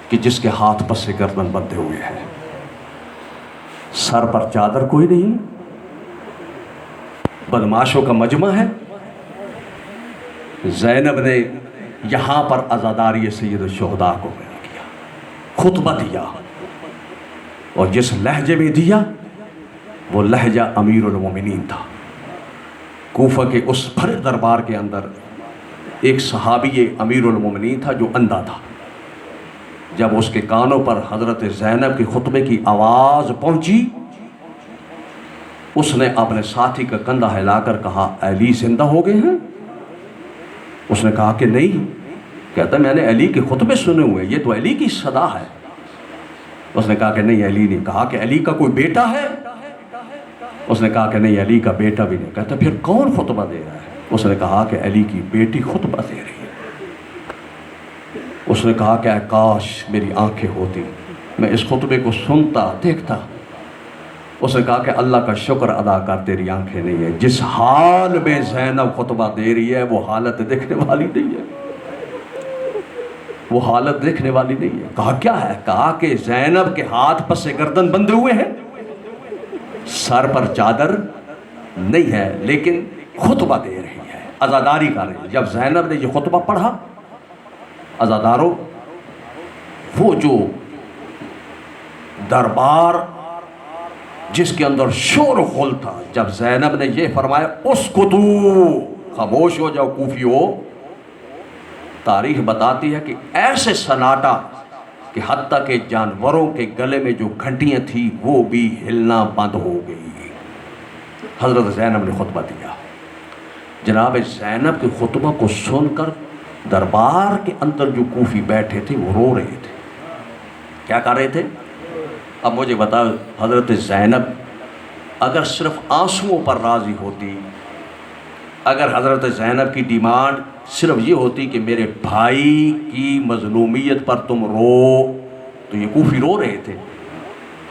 کہ جس کے ہاتھ پسے گردن بندھے ہوئے ہیں، سر پر چادر کوئی نہیں، بدماشوں کا مجمع ہے۔ زینب نے یہاں پر عزاداری سید الشہداء کو بیان کیا، خطبہ دیا، اور جس لہجے میں دیا وہ لہجہ امیر المومنین تھا۔ کوفہ کے اس بھرے دربار کے اندر ایک صحابی امیر المومنین تھا جو اندھا تھا۔ جب اس کے کانوں پر حضرت زینب کے خطبے کی آواز پہنچی، اس نے اپنے ساتھی کا کندھا ہلا کر کہا، علی زندہ ہو گئے ہیں؟ اس نے کہا کہ نہیں۔ کہتا میں نے علی کے خطبے سنے ہوئے، یہ تو علی کی صدا ہے۔ اس نے کہا کہ نہیں، علی نہیں۔ کہا کہ علی کا کوئی بیٹا ہے؟ اس نے کہا کہ نہیں، علی کا بیٹا بھی نہیں۔ کہتا پھر کون خطبہ دے رہا ہے؟ اس نے کہا کہ علی کی بیٹی خطبہ دے رہی ہے۔ اس نے کہا کہ اے کاش میری آنکھیں ہوتی، میں اس خطبے کو سنتا دیکھتا۔ اس نے کہا کہ اللہ کا شکر ادا کر، تیری آنکھیں نہیں ہے۔ جس حال میں زینب خطبہ دے رہی ہے وہ حالت دیکھنے والی نہیں ہے، وہ حالت دیکھنے والی نہیں ہے۔ کہا کیا ہے؟ کہا کہ زینب کے ہاتھ پسے گردن بندھے ہوئے ہیں، سر پر چادر نہیں ہے، لیکن خطبہ دے رہی ہے، عزاداری کر رہی ہے۔ جب زینب نے یہ خطبہ پڑھا، عزاداروں، وہ جو دربار جس کے اندر شور و غل تھا، جب زینب نے یہ فرمایا اسکتو، خاموش ہو جاؤ کوفیو، تاریخ بتاتی ہے کہ ایسے سناٹا کہ حتیٰ کہ جانوروں کے گلے میں جو گھنٹیاں تھیں وہ بھی ہلنا بند ہو گئی۔ حضرت زینب نے خطبہ دیا۔ جناب زینب کے خطبہ کو سن کر دربار کے اندر جو کوفی بیٹھے تھے وہ رو رہے تھے۔ کیا کر رہے تھے؟ اب مجھے بتاؤ، حضرت زینب اگر صرف آنسوؤں پر راضی ہوتی، اگر حضرت زینب کی ڈیمانڈ صرف یہ ہوتی کہ میرے بھائی کی مظلومیت پر تم رو، تو یہ کوفی رو رہے تھے،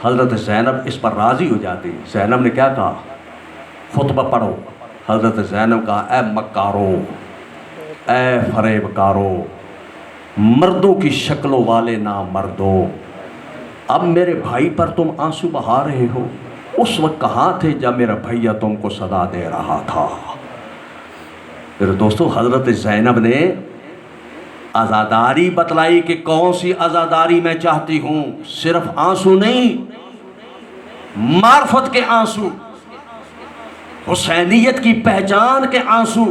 حضرت زینب اس پر راضی ہو جاتی۔ زینب نے کیا کہا؟ خطبہ پڑھو۔ حضرت زینب کہا، اے مکارو، اے فریب کارو، مردوں کی شکلوں والے نامردو، اب میرے بھائی پر تم آنسو بہا رہے ہو، اس وقت کہاں تھے جب میرا بھیا تم کو صدا دے رہا تھا؟ پھر دوستو حضرت زینب نے عزاداری بتلائی کہ کون سی عزاداری میں چاہتی ہوں، صرف آنسو نہیں، معرفت کے آنسو، حسینیت کی پہچان کے آنسو،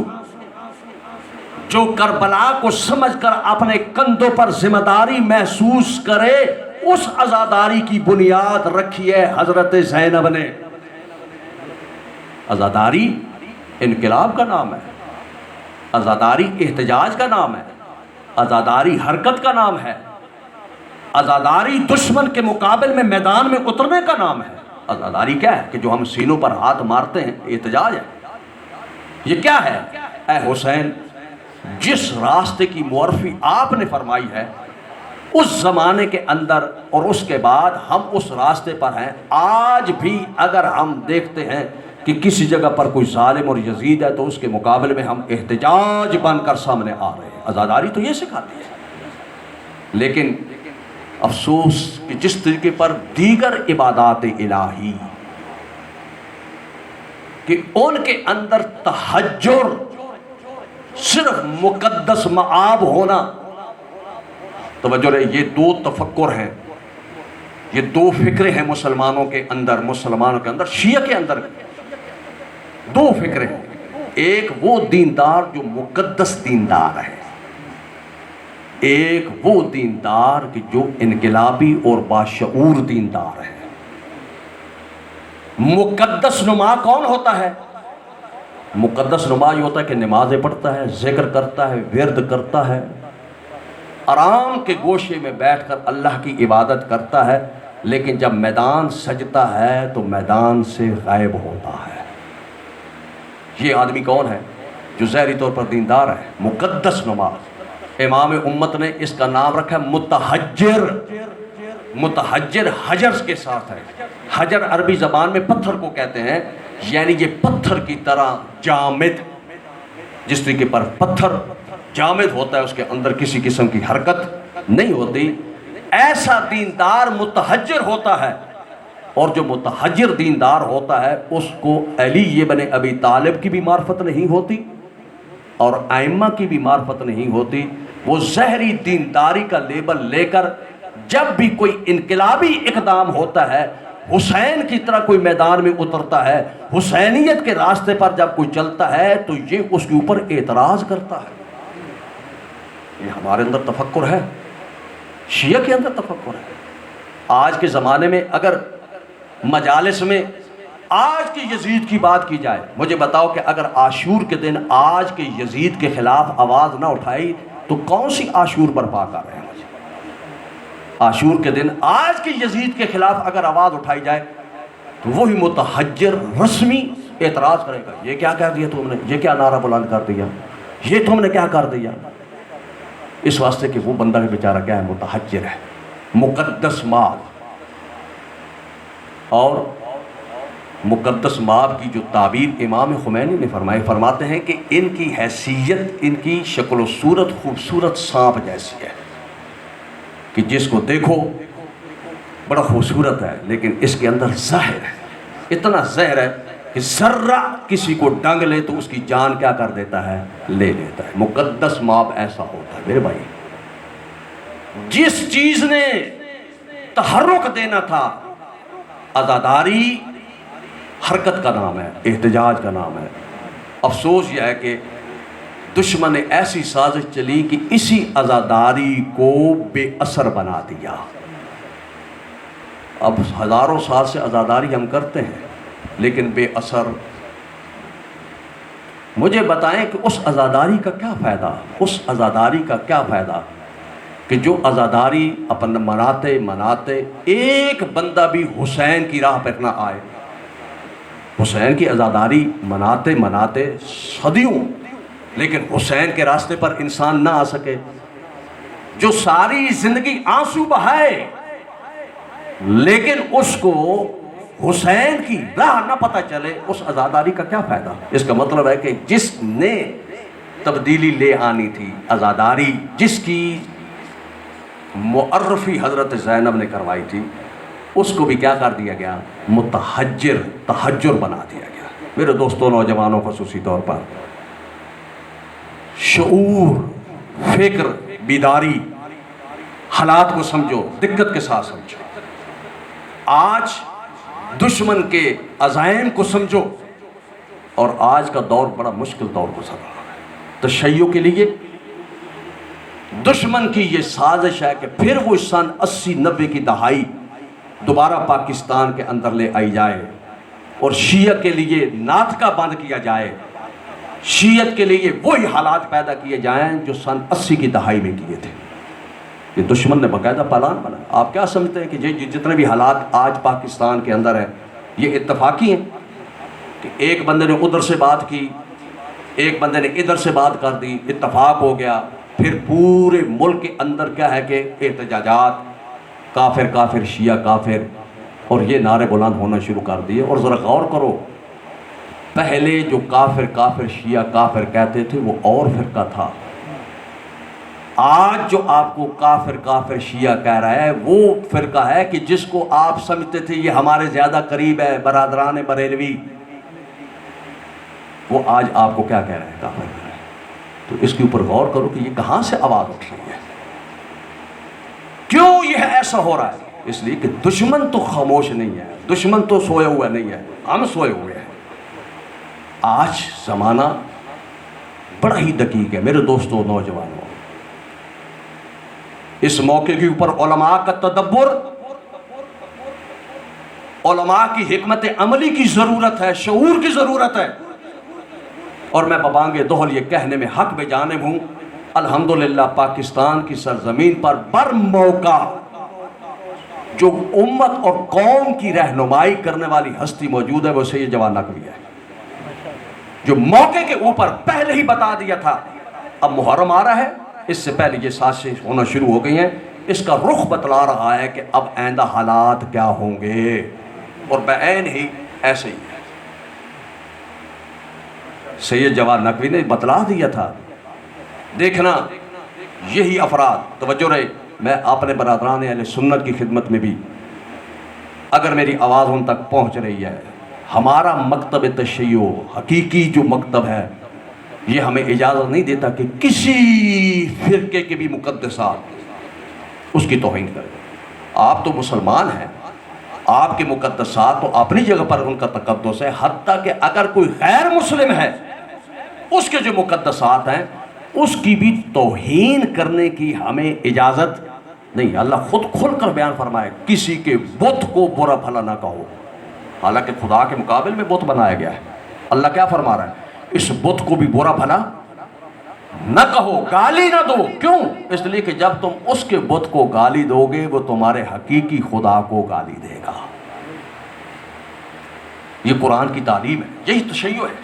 جو کربلا کو سمجھ کر اپنے کندھوں پر ذمہ داری محسوس کرے، اس عزاداری کی بنیاد رکھی ہے حضرت زینب نے۔ عزاداری انقلاب کا نام ہے، عزاداری احتجاج کا نام ہے، عزاداری حرکت کا نام ہے، عزاداری دشمن کے مقابل میں میدان میں اترنے کا نام ہے۔ عزاداری کیا ہے؟ کہ جو ہم سینوں پر ہاتھ مارتے ہیں، احتجاج ہے۔ یہ کیا ہے؟ اے حسین، جس راستے کی معرفی آپ نے فرمائی ہے، اس زمانے کے اندر اور اس کے بعد ہم اس راستے پر ہیں۔ آج بھی اگر ہم دیکھتے ہیں کہ کسی جگہ پر کوئی ظالم اور یزید ہے تو اس کے مقابلے میں ہم احتجاج بن کر سامنے آ رہے ہیں۔ عزاداری تو یہ سکھاتی ہے۔ لیکن افسوس کہ جس طریقے پر دیگر عبادات الہی کہ ان کے اندر تہجر صرف مقدس مآب ہونا، توجہ رہے، یہ دو تفکر ہیں، یہ دو فکریں ہیں مسلمانوں کے اندر، شیعہ کے اندر دو فکریں ہیں۔ ایک وہ دیندار جو مقدس دیندار ہے، ایک وہ دیندار کہ جو انقلابی اور باشعور دیندار ہے۔ مقدس نما کون ہوتا ہے؟ مقدس نما یہ ہوتا ہے کہ نمازیں پڑھتا ہے، ذکر کرتا ہے، ورد کرتا ہے، آرام کے گوشے میں بیٹھ کر اللہ کی عبادت کرتا ہے، لیکن جب میدان سجتا ہے تو میدان سے غائب ہوتا ہے۔ یہ آدمی کون ہے؟ جو ظاہری طور پر دیندار ہے، مقدس نماز۔ امام امت نے اس کا نام رکھا ہے متحجر۔ متحجر حجر کے ساتھ ہے۔ حجر عربی زبان میں پتھر کو کہتے ہیں، یعنی یہ پتھر کی طرح جامد، جس طریقے پر پتھر جامد ہوتا ہے، اس کے اندر کسی قسم کی حرکت نہیں ہوتی، ایسا دیندار متحجر ہوتا ہے۔ اور جو متحجر دیندار ہوتا ہے اس کو علی بن ابی طالب کی بھی معرفت نہیں ہوتی اور ائمہ کی بھی معرفت نہیں ہوتی۔ وہ ظاہری دینداری کا لیبل لے کر جب بھی کوئی انقلابی اقدام ہوتا ہے، حسین کی طرح کوئی میدان میں اترتا ہے، حسینیت کے راستے پر جب کوئی چلتا ہے تو یہ اس کے اوپر اعتراض کرتا ہے۔ یہ ہمارے اندر تفکر ہے، شیعہ کے اندر تفکر ہے۔ آج کے زمانے میں اگر مجالس میں آج کے یزید کی بات کی جائے، مجھے بتاؤ کہ اگر عاشور کے دن آج کے یزید کے خلاف آواز نہ اٹھائی تو کون سی عاشور برپا کر رہے ہیں؟ مجھے عاشور کے دن آج کے یزید کے خلاف اگر آواز اٹھائی جائے تو وہی متحجر رسمی اعتراض کرے گا، یہ کیا کہہ دیا تم نے، یہ کیا نعرہ بلند کر دیا، یہ تم نے کیا کر دیا۔ اس واسطے کہ وہ بندہ کے بیچارہ کیا ہے، متحجر ہے، مقدس مال۔ اور مقدس ماب کی جو تعبیر امام خمینی نے فرمائی، فرماتے ہیں کہ ان کی حیثیت، ان کی شکل و صورت خوبصورت سانپ جیسی ہے کہ جس کو دیکھو بڑا خوبصورت ہے، لیکن اس کے اندر زہر ہے، اتنا زہر ہے کہ ذرہ کسی کو ڈنگ لے تو اس کی جان کیا کر دیتا ہے، لے لیتا ہے۔ مقدس ماب ایسا ہوتا ہے میرے بھائی۔ جس چیز نے تحرک دینا تھا، عزاداری حرکت کا نام ہے، احتجاج کا نام ہے۔ افسوس یہ ہے کہ دشمن نے ایسی سازش چلی کہ اسی عزاداری کو بے اثر بنا دیا۔ اب ہزاروں سال سے عزاداری ہم کرتے ہیں لیکن بے اثر۔ مجھے بتائیں کہ اس عزاداری کا کیا فائدہ، اس عزاداری کا کیا فائدہ کہ جو عزاداری اپن مناتے ایک بندہ بھی حسین کی راہ پر نہ آئے۔ حسین کی عزاداری مناتے صدیوں، لیکن حسین کے راستے پر انسان نہ آ سکے۔ جو ساری زندگی آنسو بہائے لیکن اس کو حسین کی راہ نہ پتہ چلے، اس عزاداری کا کیا فائدہ؟ اس کا مطلب ہے کہ جس نے تبدیلی لے آنی تھی، عزاداری جس کی معرفی حضرت زینب نے کروائی تھی، اس کو بھی کیا کر دیا گیا، تحجر بنا دیا گیا۔ میرے دوستوں، نوجوانوں خصوصی طور پر شعور، فکر، بیداری، حالات کو سمجھو، دقت کے ساتھ سمجھو۔ آج دشمن کے عزائم کو سمجھو، اور آج کا دور بڑا مشکل دور گزر رہا ہے۔ تشیع کے لیے دشمن کی یہ سازش ہے کہ پھر وہ سن 80-90 کی دہائی دوبارہ پاکستان کے اندر لے آئی جائے، اور شیعہ کے لیے نعت کا بند کیا جائے، شیعت کے لیے وہی حالات پیدا کیے جائیں جو سن 80 کی دہائی میں کیے تھے۔ یہ دشمن نے باقاعدہ پلان بنایا۔ آپ کیا سمجھتے ہیں کہ جتنے بھی حالات آج پاکستان کے اندر ہیں یہ اتفاقی ہیں کہ ایک بندے نے ادھر سے بات کی، ایک بندے نے ادھر سے بات کر دی، اتفاق ہو گیا، پھر پورے ملک کے اندر کیا ہے کہ احتجاجات، کافر کافر، شیعہ کافر، اور یہ نعرے بلند ہونا شروع کر دیے۔ اور ذرا غور کرو، پہلے جو کافر کافر، شیعہ کافر کہتے تھے وہ اور فرقہ تھا۔ آج جو آپ کو کافر کافر شیعہ کہہ رہا ہے وہ فرقہ ہے کہ جس کو آپ سمجھتے تھے یہ ہمارے زیادہ قریب ہے، برادران بریلوی، وہ آج آپ کو کیا کہہ رہے ہیں، کافر کہہ رہے ہیں۔ تو اس کے اوپر غور کرو کہ یہ کہاں سے آواز اٹھ رہی ہے، کیوں یہ ایسا ہو رہا ہے؟ اس لیے کہ دشمن تو خاموش نہیں ہے، دشمن تو سویا ہوا نہیں ہے، ہم سوئے ہوئے ہیں۔ آج زمانہ بڑا ہی دقیق ہے میرے دوستوں نوجوانوں. اس موقع کے اوپر علماء کا تدبر، علماء کی حکمت عملی کی ضرورت ہے، شعور کی ضرورت ہے. اور میں ببانگ دہل یہ کہنے میں حق بے جانب ہوں، الحمدللہ پاکستان کی سرزمین پر بر موقع جو امت اور قوم کی رہنمائی کرنے والی ہستی موجود ہے وہ سید جواد نقوی ہے، جو موقع کے اوپر پہلے ہی بتا دیا تھا. اب محرم آ رہا ہے، اس سے پہلے یہ سازشیں ہونا شروع ہو گئی ہیں، اس کا رخ بتلا رہا ہے کہ اب آئندہ حالات کیا ہوں گے، اور بعین ہی ایسے ہی ہے. سید جواد نقوی نے بتلا دیا تھا. دیکھنا یہی افراد، توجہ رہے، میں اپنے برادران اہل سنت کی خدمت میں بھی اگر میری آواز ان تک پہنچ رہی ہے، ہمارا مکتب تشیع حقیقی جو مکتب ہے یہ ہمیں اجازت نہیں دیتا کہ کسی فرقے کے بھی مقدسات اس کی توہین کریں. آپ تو مسلمان ہیں، آپ کے مقدسات تو اپنی جگہ پر ان کا تقدس ہے، حتیٰ کہ اگر کوئی غیر مسلم ہے اس کے جو مقدسات ہیں اس کی بھی توہین کرنے کی ہمیں اجازت نہیں. اللہ خود کھل کر بیان فرمائے کسی کے بت کو برا بھلا نہ کہو، حالانکہ خدا کے مقابل میں بت بنایا گیا ہے. اللہ کیا فرما رہا ہے؟ اس بت کو بھی برا بھلا نہ کہو، گالی نہ دو. کیوں؟ اس لیے کہ جب تم اس کے بت کو گالی دو گے وہ تمہارے حقیقی خدا کو گالی دے گا. یہ قرآن کی تعلیم ہے، یہی تشیع ہے.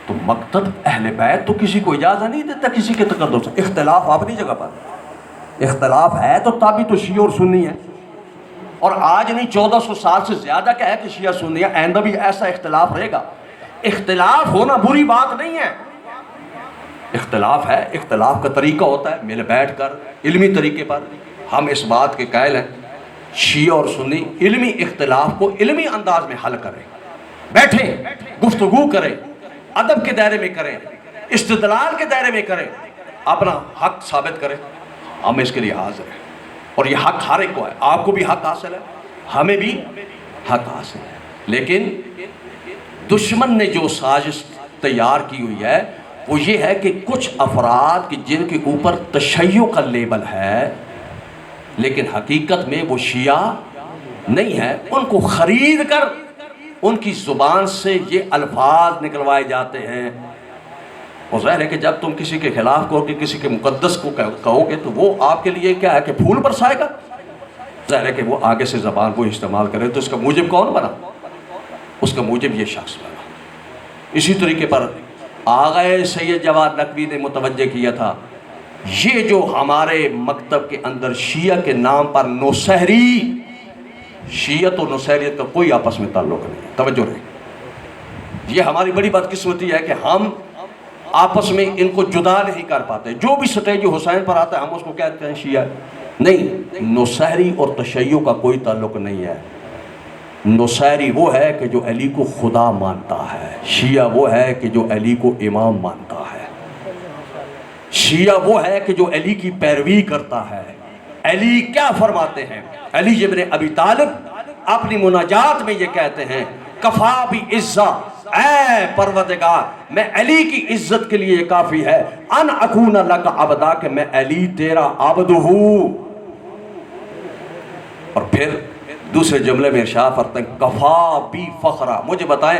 تو مکتب اہل بیت تو کسی کو اجازت نہیں دیتا کسی کے تقدس. اختلاف اپنی جگہ پر اختلاف ہے تو تابع تو شیعہ اور سنی ہے، اور آج نہیں 1400 سال سے زیادہ کیا ہے کہ شیعہ سنی ہے. آئندہ بھی ایسا اختلاف رہے گا. اختلاف ہونا بری بات نہیں ہے، اختلاف ہے، اختلاف کا طریقہ ہوتا ہے مل بیٹھ کر علمی طریقے پر. ہم اس بات کے قائل ہیں شیعہ اور سنی علمی اختلاف کو علمی انداز میں حل کریں، بیٹھیں، گفتگو کریں، ادب کے دائرے میں کریں، استدلال کے دائرے میں کریں، اپنا حق ثابت کریں. ہم اس کے لیے حاضر ہیں، اور یہ حق ہر ایک کو ہے. آپ کو بھی حق حاصل ہے، ہمیں بھی حق حاصل ہے. لیکن دشمن نے جو سازش تیار کی ہوئی ہے وہ یہ ہے کہ کچھ افراد کی جن کے اوپر تشیع کا لیبل ہے لیکن حقیقت میں وہ شیعہ نہیں ہے، ان کو خرید کر ان کی زبان سے یہ الفاظ نکلوائے جاتے ہیں. اور ظاہر ہے کہ جب تم کسی کے خلاف کہو کہ کسی کے مقدس کو کہو گے تو وہ آپ کے لیے کیا ہے کہ پھول برسائے گا. ظاہر ہے کہ وہ آگے سے زبان کو استعمال کرے تو اس کا موجب کون بنا؟ اس کا موجب یہ شخص بنا. اسی طریقے پر آغا سید جواد نقوی نے متوجہ کیا تھا یہ جو ہمارے مکتب کے اندر شیعہ کے نام پر نوسہری، شیعت و نوسہریت کا کوئی آپس میں تعلق نہیں. توجہ رہے، یہ ہماری بڑی بدقسمتی ہے کہ ہم آپس میں ان کو جدا نہیں کر پاتے. جو بھی سٹیج حسین پر آتا ہے ہم اس کو کہتے ہیں شیعہ. نہیں، نوسہری اور تشیع کا کوئی تعلق نہیں ہے. نوسہری وہ ہے کہ جو علی کو خدا مانتا ہے، شیعہ وہ ہے کہ جو علی کو امام مانتا ہے. شیعہ وہ ہے کہ جو علی کی پیروی کرتا ہے. علی کیا فرماتے ہیں؟ علی ابن ابی طالب اپنی مناجات میں یہ کہتے ہیں کفا بھی عزت، اے پروردگار میں علی کی عزت کے لیے یہ کافی ہے ان اکون لک عبدا، کہ میں علی تیرا عبد ہوں. اور پھر دوسرے جملے میں ارشاد فرماتے ہیں کفا بی فخرا، مجھے بتائیں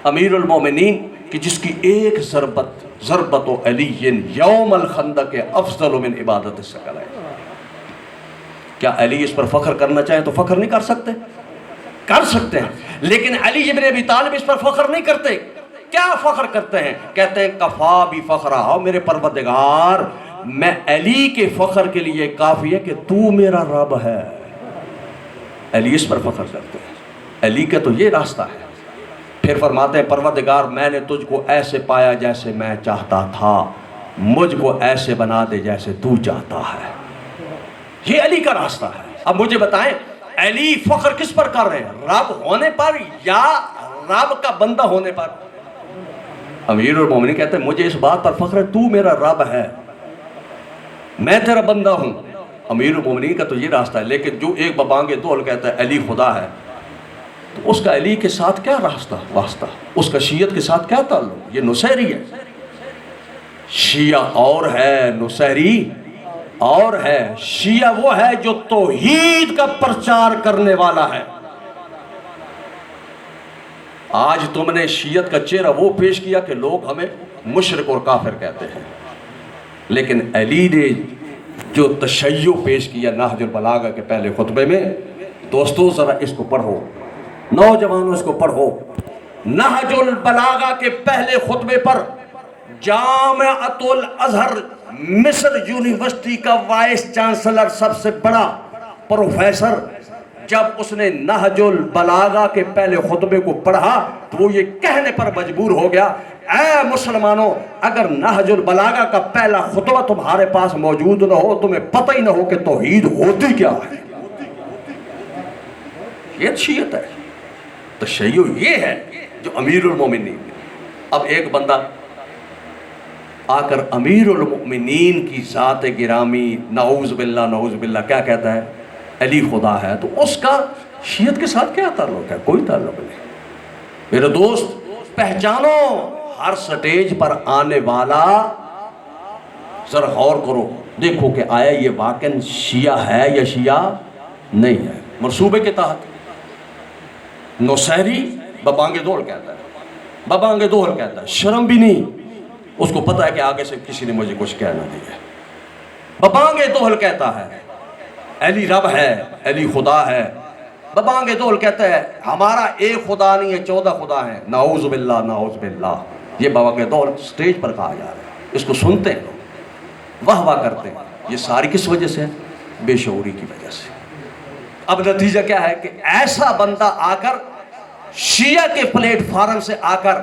امیر المومنین کہ جس کی ایک ضربت علی یوم الخندق افضل من عبادت الثقلین، کیا علی اس پر فخر کرنا چاہیں تو فخر نہیں کر سکتے؟ کر سکتے ہیں، لیکن علی ابن ابی طالب اس پر فخر نہیں کرتے. کیا فخر کرتے ہیں؟ کہتے ہیں کفا بھی فخرا، ہو میرے پروردگار میں علی کے فخر کے لیے کافی ہے کہ تو میرا رب ہے. علی اس پر فخر کرتے ہیں. علی کا تو یہ راستہ ہے. پھر فرماتے ہیں پروردگار میں نے تجھ کو ایسے پایا جیسے میں چاہتا تھا، مجھ کو ایسے بنا دے جیسے تو چاہتا ہے. یہ علی کا راستہ ہے. اب مجھے بتائیں علی فخر کس پر کر رہے ہیں؟ رب ہونے پر یا رب کا بندہ ہونے پر؟ امیر المومنین کہتے ہیں مجھے اس بات پر فخر ہے تو میرا رب ہے، میں تیرا بندہ ہوں. امیر المومنین کا تو یہ راستہ ہے. لیکن جو ایک ببانگ دول کہتا ہے علی خدا ہے، تو اس کا علی کے ساتھ کیا واسطہ، اس کا شیعت کے ساتھ کیا تعلق؟ یہ نصیری ہے، شیعہ اور ہے، نصیری اور ہے۔ شیعہ وہ ہے جو توحید کا پرچار کرنے والا ہے۔ آج تم نے شیعت کا چہرہ وہ پیش کیا کہ لوگ ہمیں مشرک اور کافر کہتے ہیں، لیکن علی نے جو تشیع پیش کیا نہج البلاغہ کے پہلے خطبے میں، دوستو ذرا اس کو پڑھو، نوجوانوں اس کو پڑھو۔ نہج البلاغہ کے پہلے خطبے پر جامعۃ الازہر مصر یونیورسٹی کا وائس چانسلر، سب سے بڑا پروفیسر، جب اس نے نہج البلاغہ کے پہلے خطبے کو پڑھا تو وہ یہ کہنے پر مجبور ہو گیا، اے مسلمانوں، اگر نہج البلاغہ کا پہلا خطبہ تمہارے پاس موجود نہ ہو، تمہیں پتہ ہی نہ ہو کہ توحید ہوتی کیا ہے۔ یہ شیعت ہے، تشیع یہ ہے جو امیر المومنین۔ اب ایک بندہ آ کر امیر المؤمنین کی ذات گرامی، نعوذ باللہ کیا کہتا ہے؟ علی خدا ہے۔ تو اس کا شیعت کے ساتھ کیا تعلق ہے؟ کوئی تعلق نہیں۔ میرے دوست پہچانو، ہر سٹیج پر آنے والا ذرا غور کرو، دیکھو کہ آیا یہ واقعاً شیعہ ہے یا شیعہ نہیں ہے۔ منصوبے کے تحت نصیری ببانگ دول کہتا ہے، ببانگ دول کہتا ہے، شرم بھی نہیں، اس کو پتہ ہے کہ آگے سے کسی نے مجھے کچھ کہنا نہیں ہے۔ ببانگ دول کہتا ہے علی رب ہے، علی خدا ہے۔ ببانگ دول کہتا ہے ہمارا ایک خدا نہیں ہے، 14 خدا ہیں۔ نعوذ باللہ۔ یہ ببانگ دول سٹیج پر کہا جا رہا ہے، اس کو سنتے ہیں لوگ، واہ واہ کرتے ہیں۔ یہ ساری کس وجہ سے؟ بے شعوری کی وجہ سے۔ اب نتیجہ کیا ہے کہ ایسا بندہ آ کر شیعہ کے پلیٹ فارم سے آ کر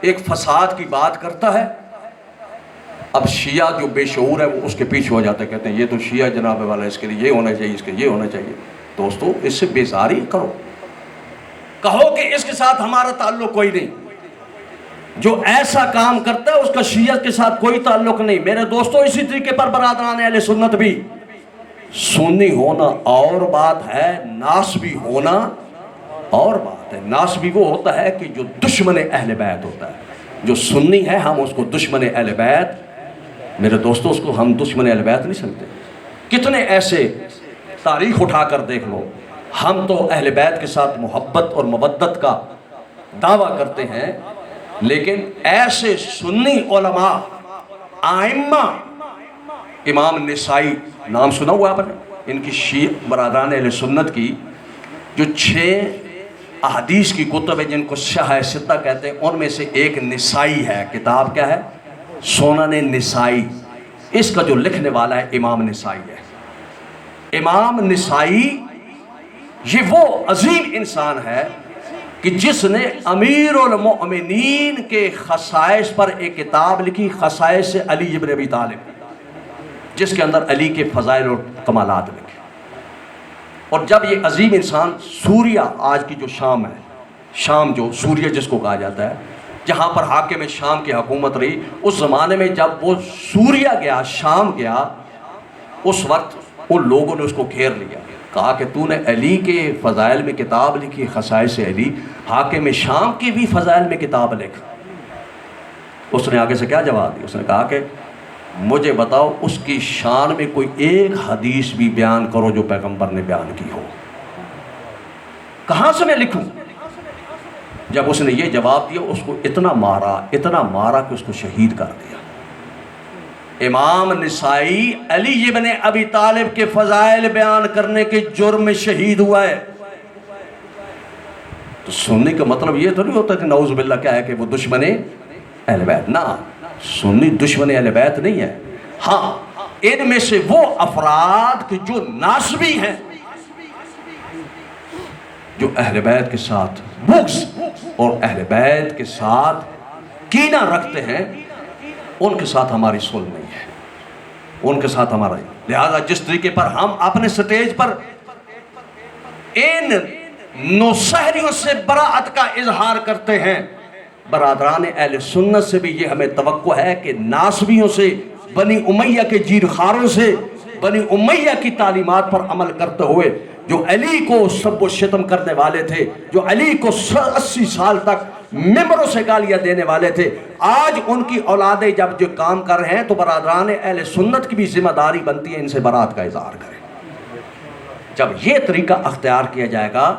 ایک فساد کی بات کرتا ہے، اب شیعہ جو بے شعور ہے وہ اس کے پیچھے ہو جاتے ہیں، کہتے ہیں یہ تو شیعہ جناب والا، اس کے لیے یہ ہونا چاہیے، اس کے یہ ہونا چاہیے۔ دوستو اس سے بیزاری کرو، کہو کہ اس کے ساتھ ہمارا تعلق کوئی نہیں۔ جو ایسا کام کرتا ہے اس کا شیعہ کے ساتھ کوئی تعلق نہیں۔ میرے دوستو اسی طریقے پر برادران اہل سنت بھی، سنی ہونا اور بات ہے، ناسبی ہونا اور بات ہے۔ ناسبی وہ ہوتا ہے کہ جو دشمن اہل بیت ہوتا ہے، جو سنی ہے ہم اس کو دشمن اہل بیت، میرے دوستو اس کو ہم دشمن اہل بیت نہیں سمجھتے۔ کتنے ایسے تاریخ اٹھا کر دیکھ لو، ہم تو اہل بیت کے ساتھ محبت اور مودت کا دعویٰ کرتے ہیں، لیکن ایسے سنی علماء آئمہ، امام نسائی نام سنا ہوا آپ نے، ان کی شیعہ برادران اہل سنت کی جو 6 احادیث کی کتب ہے جن کو شاہ ستہ کہتے ہیں، ان میں سے ایک نسائی ہے۔ کتاب کیا ہے؟ سنن نسائی۔ اس کا جو لکھنے والا ہے امام نسائی ہے۔ امام نسائی یہ وہ عظیم انسان ہے کہ جس نے امیر المؤمنین کے خصائص پر ایک کتاب لکھی، خصائص علی ابن ابی طالب، جس کے اندر علی کے فضائل اور کمالات لکھے۔ اور جب یہ عظیم انسان سوریہ، آج کی جو شام ہے، شام جو سوریہ جس کو کہا جاتا ہے، جہاں پر حاکم شام کی حکومت رہی، اس زمانے میں جب وہ سوریہ گیا، شام گیا، اس وقت ان لوگوں نے اس کو گھیر لیا، کہا کہ تو نے علی کے فضائل میں کتاب لکھی، خصائص علی، حاکم شام کی بھی فضائل میں کتاب لکھ۔ اس نے آگے سے کیا جواب دیا؟ اس نے کہا کہ مجھے بتاؤ اس کی شان میں کوئی ایک حدیث بھی بیان کرو جو پیغمبر نے بیان کی ہو، کہاں سے میں لکھوں؟ جب اس نے یہ جواب دیا، اس کو اتنا مارا کہ اس کو شہید کر دیا۔ امام نسائی علی ابن ابی طالب کے فضائل بیان کرنے کے جرم میں شہید ہوا ہے۔ تو سنی کا مطلب یہ تو نہیں ہوتا کہ نعوذ باللہ کیا ہے کہ وہ دشمن اہل بیت، نہ، سنی دشمن اہل بیت نہیں ہے۔ ہاں ان میں سے وہ افراد کہ جو ناسبی ہیں، جو اہل بیت کے ساتھ بغض اور اہل بیت کے ساتھ کینہ رکھتے ہیں، ان کے ساتھ ہماری صلح نہیں ہے، ان کے ساتھ ہمارا ہی۔ لہذا جس طریقے پر ہم اپنے سٹیج پر ان نوسہریوں سے براعت کا اظہار کرتے ہیں، برادران اہل سنت سے بھی یہ ہمیں توقع ہے کہ ناسبیوں سے، بنی امیہ کے جیرخواروں سے، بنی امیہ کی تعلیمات پر عمل کرتے ہوئے جو علی کو سب و شتم کرنے والے تھے، جو علی کو 80 سال تک ممبروں سے گالیاں دینے والے تھے، آج ان کی اولادیں جب جو کام کر رہے ہیں تو برادران اہل سنت کی بھی ذمہ داری بنتی ہے ان سے برات کا اظہار کریں۔ جب یہ طریقہ اختیار کیا جائے گا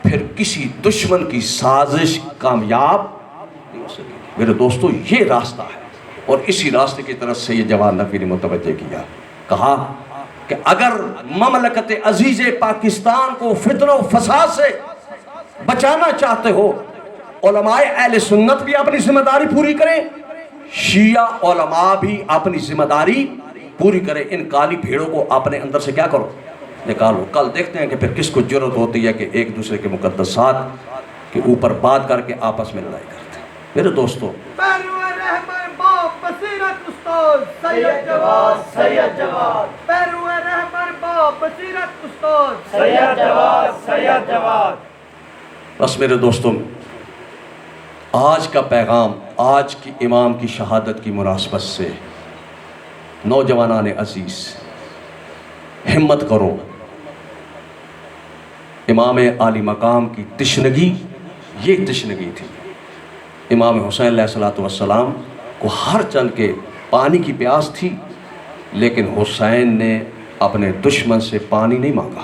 پھر کسی دشمن کی سازش کامیاب نہیں ہو سکے۔ میرے دوستو یہ راستہ ہے، اور اسی راستے کی طرف سے یہ جوان نقوی نے متوجہ کیا، کہا کہ اگر مملکت عزیز پاکستان کو فتنہ و فساد سے بچانا چاہتے ہو، علماء اہل سنت بھی اپنی ذمہ داری پوری کریں، شیعہ علماء بھی اپنی ذمہ داری پوری کریں۔ ان کالی بھیڑوں کو اپنے اندر سے کیا کرو، نکالو۔ کل دیکھتے ہیں کہ پھر کس کو جرأت ہوتی ہے کہ ایک دوسرے کے مقدسات کے اوپر بات کر کے آپس میں لڑائی کرتے ہیں۔ میرے دوستو پیرو رہبر باپ بصیرت استاد سید جواد، سید جواد، پیرو رہبر باپ بصیرت استاد سید جواد، سید جواد۔ بس میرے دوستوں، آج کا پیغام آج کی امام کی شہادت کی مناسبت سے نوجوانان عزیز ہمت کرو۔ امام عالی مقام کی تشنگی یہ تشنگی تھی۔ امام حسین علیہ السلام کو ہر چند کے پانی کی پیاس تھی، لیکن حسین نے اپنے دشمن سے پانی نہیں مانگا۔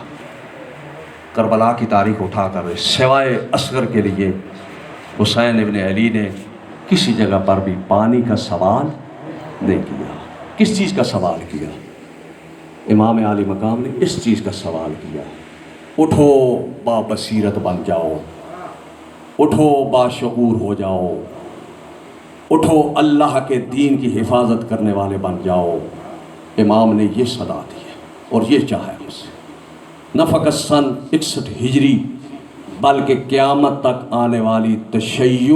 کربلا کی تاریخ اٹھا کر سوائے اصغر کے لیے حسین ابن علی نے کسی جگہ پر بھی پانی کا سوال نہیں کیا۔ کس چیز کا سوال کیا؟ امام عالی مقام نے اس چیز کا سوال کیا، اٹھو با بصیرت بن جاؤ، اٹھو باشعور ہو جاؤ، اٹھو اللہ کے دین کی حفاظت کرنے والے بن جاؤ۔ امام نے یہ صدا دی ہے اور یہ چاہا ہے اسے، نہ فقط سن 61 ہجری بلکہ قیامت تک آنے والی تشیع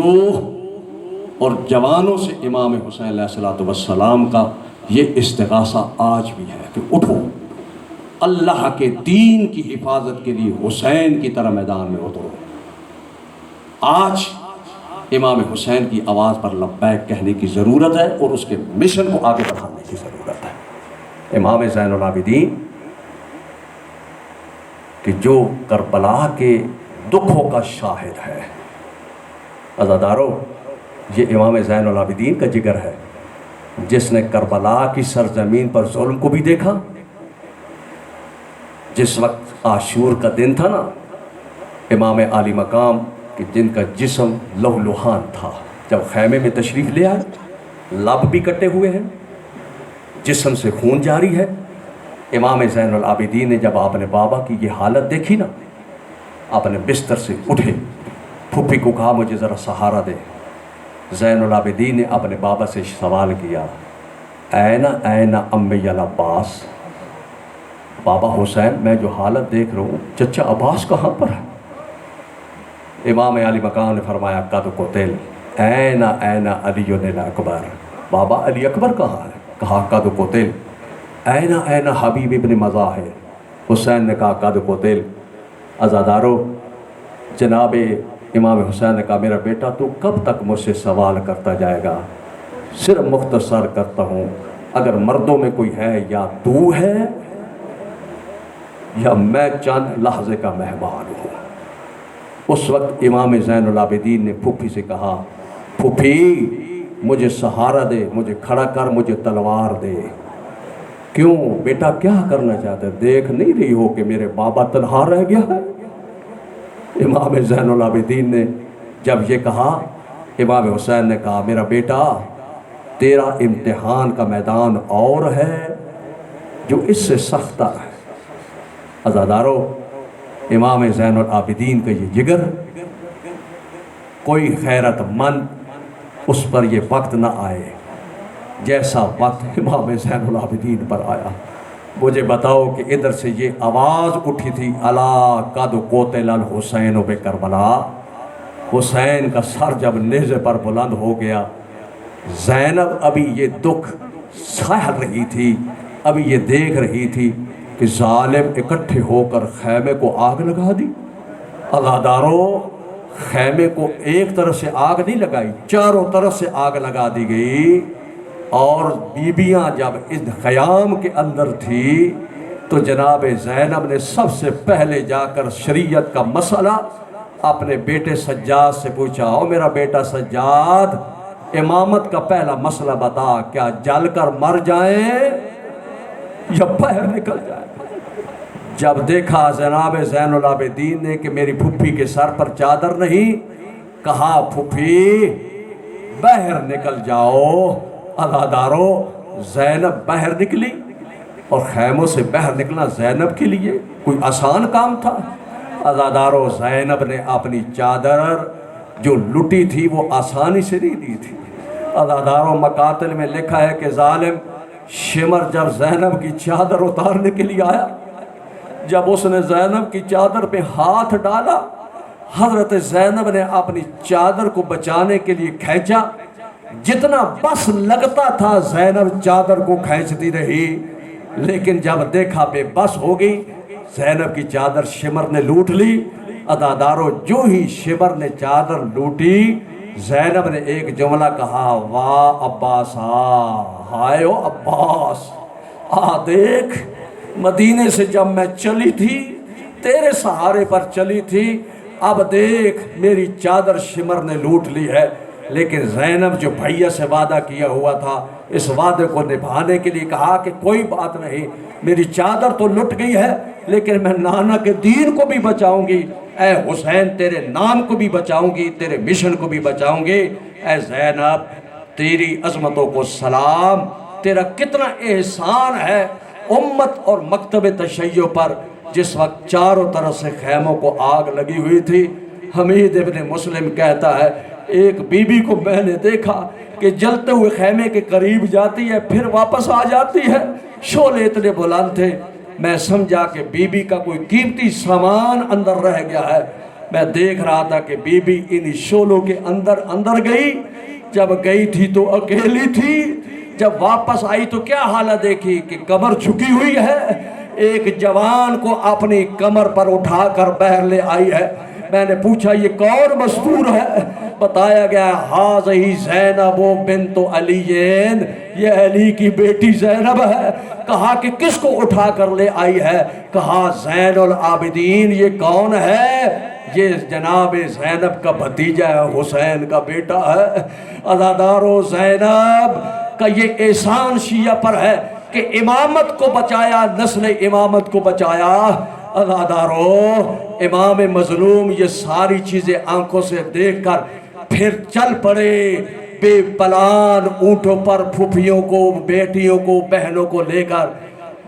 اور جوانوں سے امام حسین علیہ السلام کا یہ استغاثہ آج بھی ہے کہ اٹھو، اللہ کے دین کی حفاظت کے لیے حسین کی طرح میدان میں اترو۔ آج امام حسین کی آواز پر لبیک کہنے کی ضرورت ہے اور اس کے مشن کو آگے بڑھانے کی ضرورت ہے۔ امام زین العابدین کہ جو کربلا کے دکھوں کا شاہد ہے، عزادارو یہ امام زین العابدین کا جگر ہے، جس نے کربلا کی سرزمین پر ظلم کو بھی دیکھا۔ جس وقت عاشور کا دن تھا نا، امام عالی مقام کہ جن کا جسم لہو لہان تھا، جب خیمے میں تشریف لے آئے، لب بھی کٹے ہوئے ہیں، جسم سے خون جاری ہے۔ امام زین العابدین نے جب اپنے بابا کی یہ حالت دیکھی نا، اپنے بستر سے اٹھے، پھپھی کو کہا مجھے ذرا سہارا دے۔ زین العابدین نے اپنے بابا سے سوال کیا، این امی العباس، بابا حسین میں جو حالت دیکھ رہا ہوں چچا عباس کہاں پر ہے؟ امام علی مقام نے فرمایا قد قتل، این علی اکبر، بابا علی اکبر کہاں ہے؟ کہا قد قتل، این حبیب ابن مظاہر، حسین نے کہا قد قتل۔ عزادارو جناب امام حسین نے کہا میرا بیٹا تو کب تک مجھ سے سوال کرتا جائے گا؟ صرف مختصر کرتا ہوں، اگر مردوں میں کوئی ہے یا تو ہے یا میں چند لحظے کا مہمان ہوں۔ اس وقت امام زین العابدین نے پھپھی سے کہا، پھپھی مجھے سہارا دے، مجھے کھڑا کر، مجھے تلوار دے۔ کیوں بیٹا کیا کرنا چاہتے؟ دیکھ نہیں رہی ہو کہ میرے بابا تنہا رہ گیا ہے؟ امام زین العابدین نے جب یہ کہا، امام حسین نے کہا میرا بیٹا تیرا امتحان کا میدان اور ہے جو اس سے سختہ ہے۔ عزادارو امام زین العابدین کا یہ جگر، کوئی غیرت مند اس پر یہ وقت نہ آئے جیسا وقت امام زین العابدین پر آیا۔ مجھے بتاؤ کہ ادھر سے یہ آواز اٹھی تھی، الا قد قتل الحسین بکربلا، حسین کا سر جب نیزے پر بلند ہو گیا، زینب ابھی یہ دکھ سہ رہی تھی، ابھی یہ دیکھ رہی تھی کہ ظالم اکٹھے ہو کر خیمے کو آگ لگا دی۔ عزادارو خیمے کو ایک طرف سے آگ نہیں لگائی، چاروں طرف سے آگ لگا دی گئی، اور بیبیاں جب اس خیام کے اندر تھی تو جناب زینب نے سب سے پہلے جا کر شریعت کا مسئلہ اپنے بیٹے سجاد سے پوچھا، او میرا بیٹا سجاد، امامت کا پہلا مسئلہ بتا، کیا جل کر مر جائیں یا باہر نکل جائیں؟ جب دیکھا جناب زین العابدین نے کہ میری پھپھی کے سر پر چادر نہیں، کہا پھپھی باہر نکل جاؤ۔ عزادارو، زینب باہر نکلی، اور خیموں سے باہر نکلنا زینب کے لیے کوئی آسان کام تھا؟ عزادارو، زینب نے اپنی چادر جو لٹی تھی وہ آسانی سے نہیں دی تھی۔ عزادارو، مقاتل میں لکھا ہے کہ ظالم شمر جب زینب کی چادر اتارنے کے لیے آیا، جب اس نے زینب کی چادر پہ ہاتھ ڈالا، حضرت زینب نے اپنی چادر کو بچانے کے لیے کھینچا، جتنا بس لگتا تھا زینب چادر کو کھینچتی رہی، لیکن جب دیکھا بے بس ہو گئی، زینب کی چادر شمر نے لوٹ لی۔ عزادارو، جو ہی شمر نے چادر لوٹی، زینب نے ایک جملہ کہا، واہ عباس، ہائے او عباس، دیکھ مدینے سے جب میں چلی تھی تیرے سہارے پر چلی تھی، اب دیکھ میری چادر شمر نے لوٹ لی ہے۔ لیکن زینب جو بھیا سے وعدہ کیا ہوا تھا، اس وعدے کو نبھانے کے لیے کہا کہ کوئی بات نہیں، میری چادر تو لٹ گئی ہے لیکن میں نانا کے دین کو بھی بچاؤں گی، اے حسین تیرے نام کو بھی بچاؤں گی، تیرے مشن کو بھی بچاؤں گی۔ اے زینب، تیری عظمتوں کو سلام، تیرا کتنا احسان ہے امت اور مکتب تشیع پر۔ جس وقت چاروں طرف سے خیموں کو آگ لگی ہوئی تھی، حمید ابن مسلم کہتا ہے ایک بی بی کو میں نے دیکھا کہ جلتے ہوئے خیمے کے قریب جاتی ہے پھر واپس آ جاتی ہے، شعلے اتنے بلند تھے، میں سمجھا کہ بی بی کا کوئی قیمتی سامان اندر رہ گیا ہے۔ میں دیکھ رہا تھا کہ بی بی ان شعلوں کے اندر گئی، جب گئی تھی تو اکیلی تھی، جب واپس آئی تو کیا حالت دیکھی کہ کمر جھکی ہوئی ہے، ایک جوان کو اپنی کمر پر اٹھا کر باہر لے آئی ہے۔ میں نے پوچھا یہ کون مستور ہے؟ بتایا گیا ہاذہی زینب بنت علی، یہ علی کی بیٹی زینب ہے۔ کہا کہ کس کو اٹھا کر لے آئی ہے؟ کہا زین العابدین۔ یہ کون ہے؟ یہ جناب زینب کا بھتیجا ہے، حسین کا بیٹا ہے۔ عزادارو، زینب کا یہ احسان شیعہ پر ہے کہ امامت کو بچایا، نسل امامت کو بچایا۔ عزادارو، امام مظلوم یہ ساری چیزیں آنکھوں سے دیکھ کر پھر چل پڑے بے پلان اونٹوں پر، پھوپھیوں کو، بیٹیوں کو، بہنوں کو لے کر۔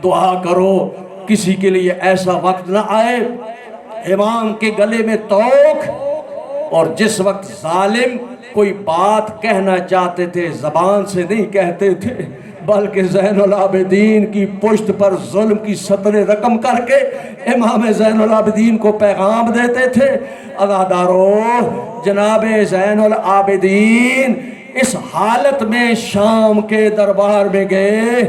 دعا کرو کسی کے لیے ایسا وقت نہ آئے امام کے گلے میں توق، اور جس وقت ظالم کوئی بات کہنا چاہتے تھے زبان سے نہیں کہتے تھے، بلکہ زین العابدین کی پشت پر ظلم کی سطریں رقم کر کے امام زین العابدین کو پیغام دیتے تھے۔ عزادارو، جناب زین العابدین اس حالت میں شام کے دربار میں گئے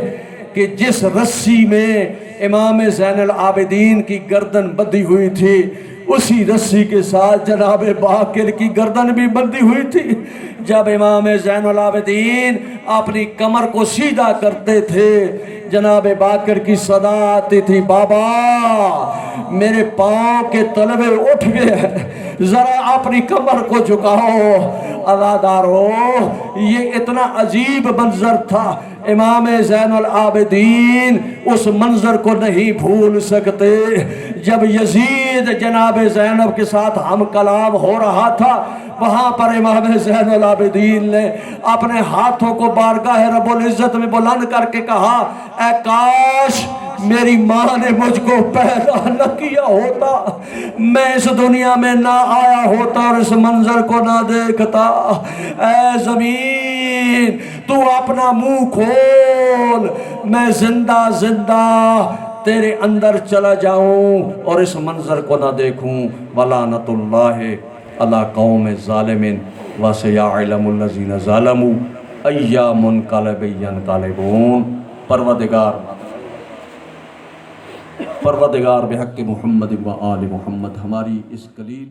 کہ جس رسی میں امام زین العابدین کی گردن بندھی ہوئی تھی، اسی رسی کے ساتھ جناب باقر کی گردن بھی بندھی ہوئی تھی۔ جب امام زین العابدین اپنی کمر کو سیدھا کرتے تھے، جناب باقر کی صدا آتی تھی، بابا میرے پاؤں کے تلوے اٹھ گئے ہیں، ذرا اپنی کمر کو جھکاؤ۔ عزادارو، یہ اتنا عجیب منظر تھا، امام زین العابدین اس منظر کو نہیں بھول سکتے۔ جب یزید جناب زینب کے ساتھ ہم کلام ہو رہا تھا، وہاں پر امام زین العابدین نے اپنے ہاتھوں کو بارگاہ رب العزت میں بلند کر کے کہا، اے کاش میری ماں نے مجھ کو پیدا نہ کیا ہوتا، میں اس دنیا میں نہ آیا ہوتا اور اس منظر کو نہ دیکھتا۔ اے زمین تو اپنا منہ کھول، میں زندہ زندہ تیرے اندر چلا جاؤں اور اس منظر کو نہ دیکھوں۔ ولعنت اللہ علی قوم ظالمین وسیعلم الذین ظلموا ای منقلب ینقلبون۔ پروردگار بحق محمد و آل محمد ہماری اس قلیل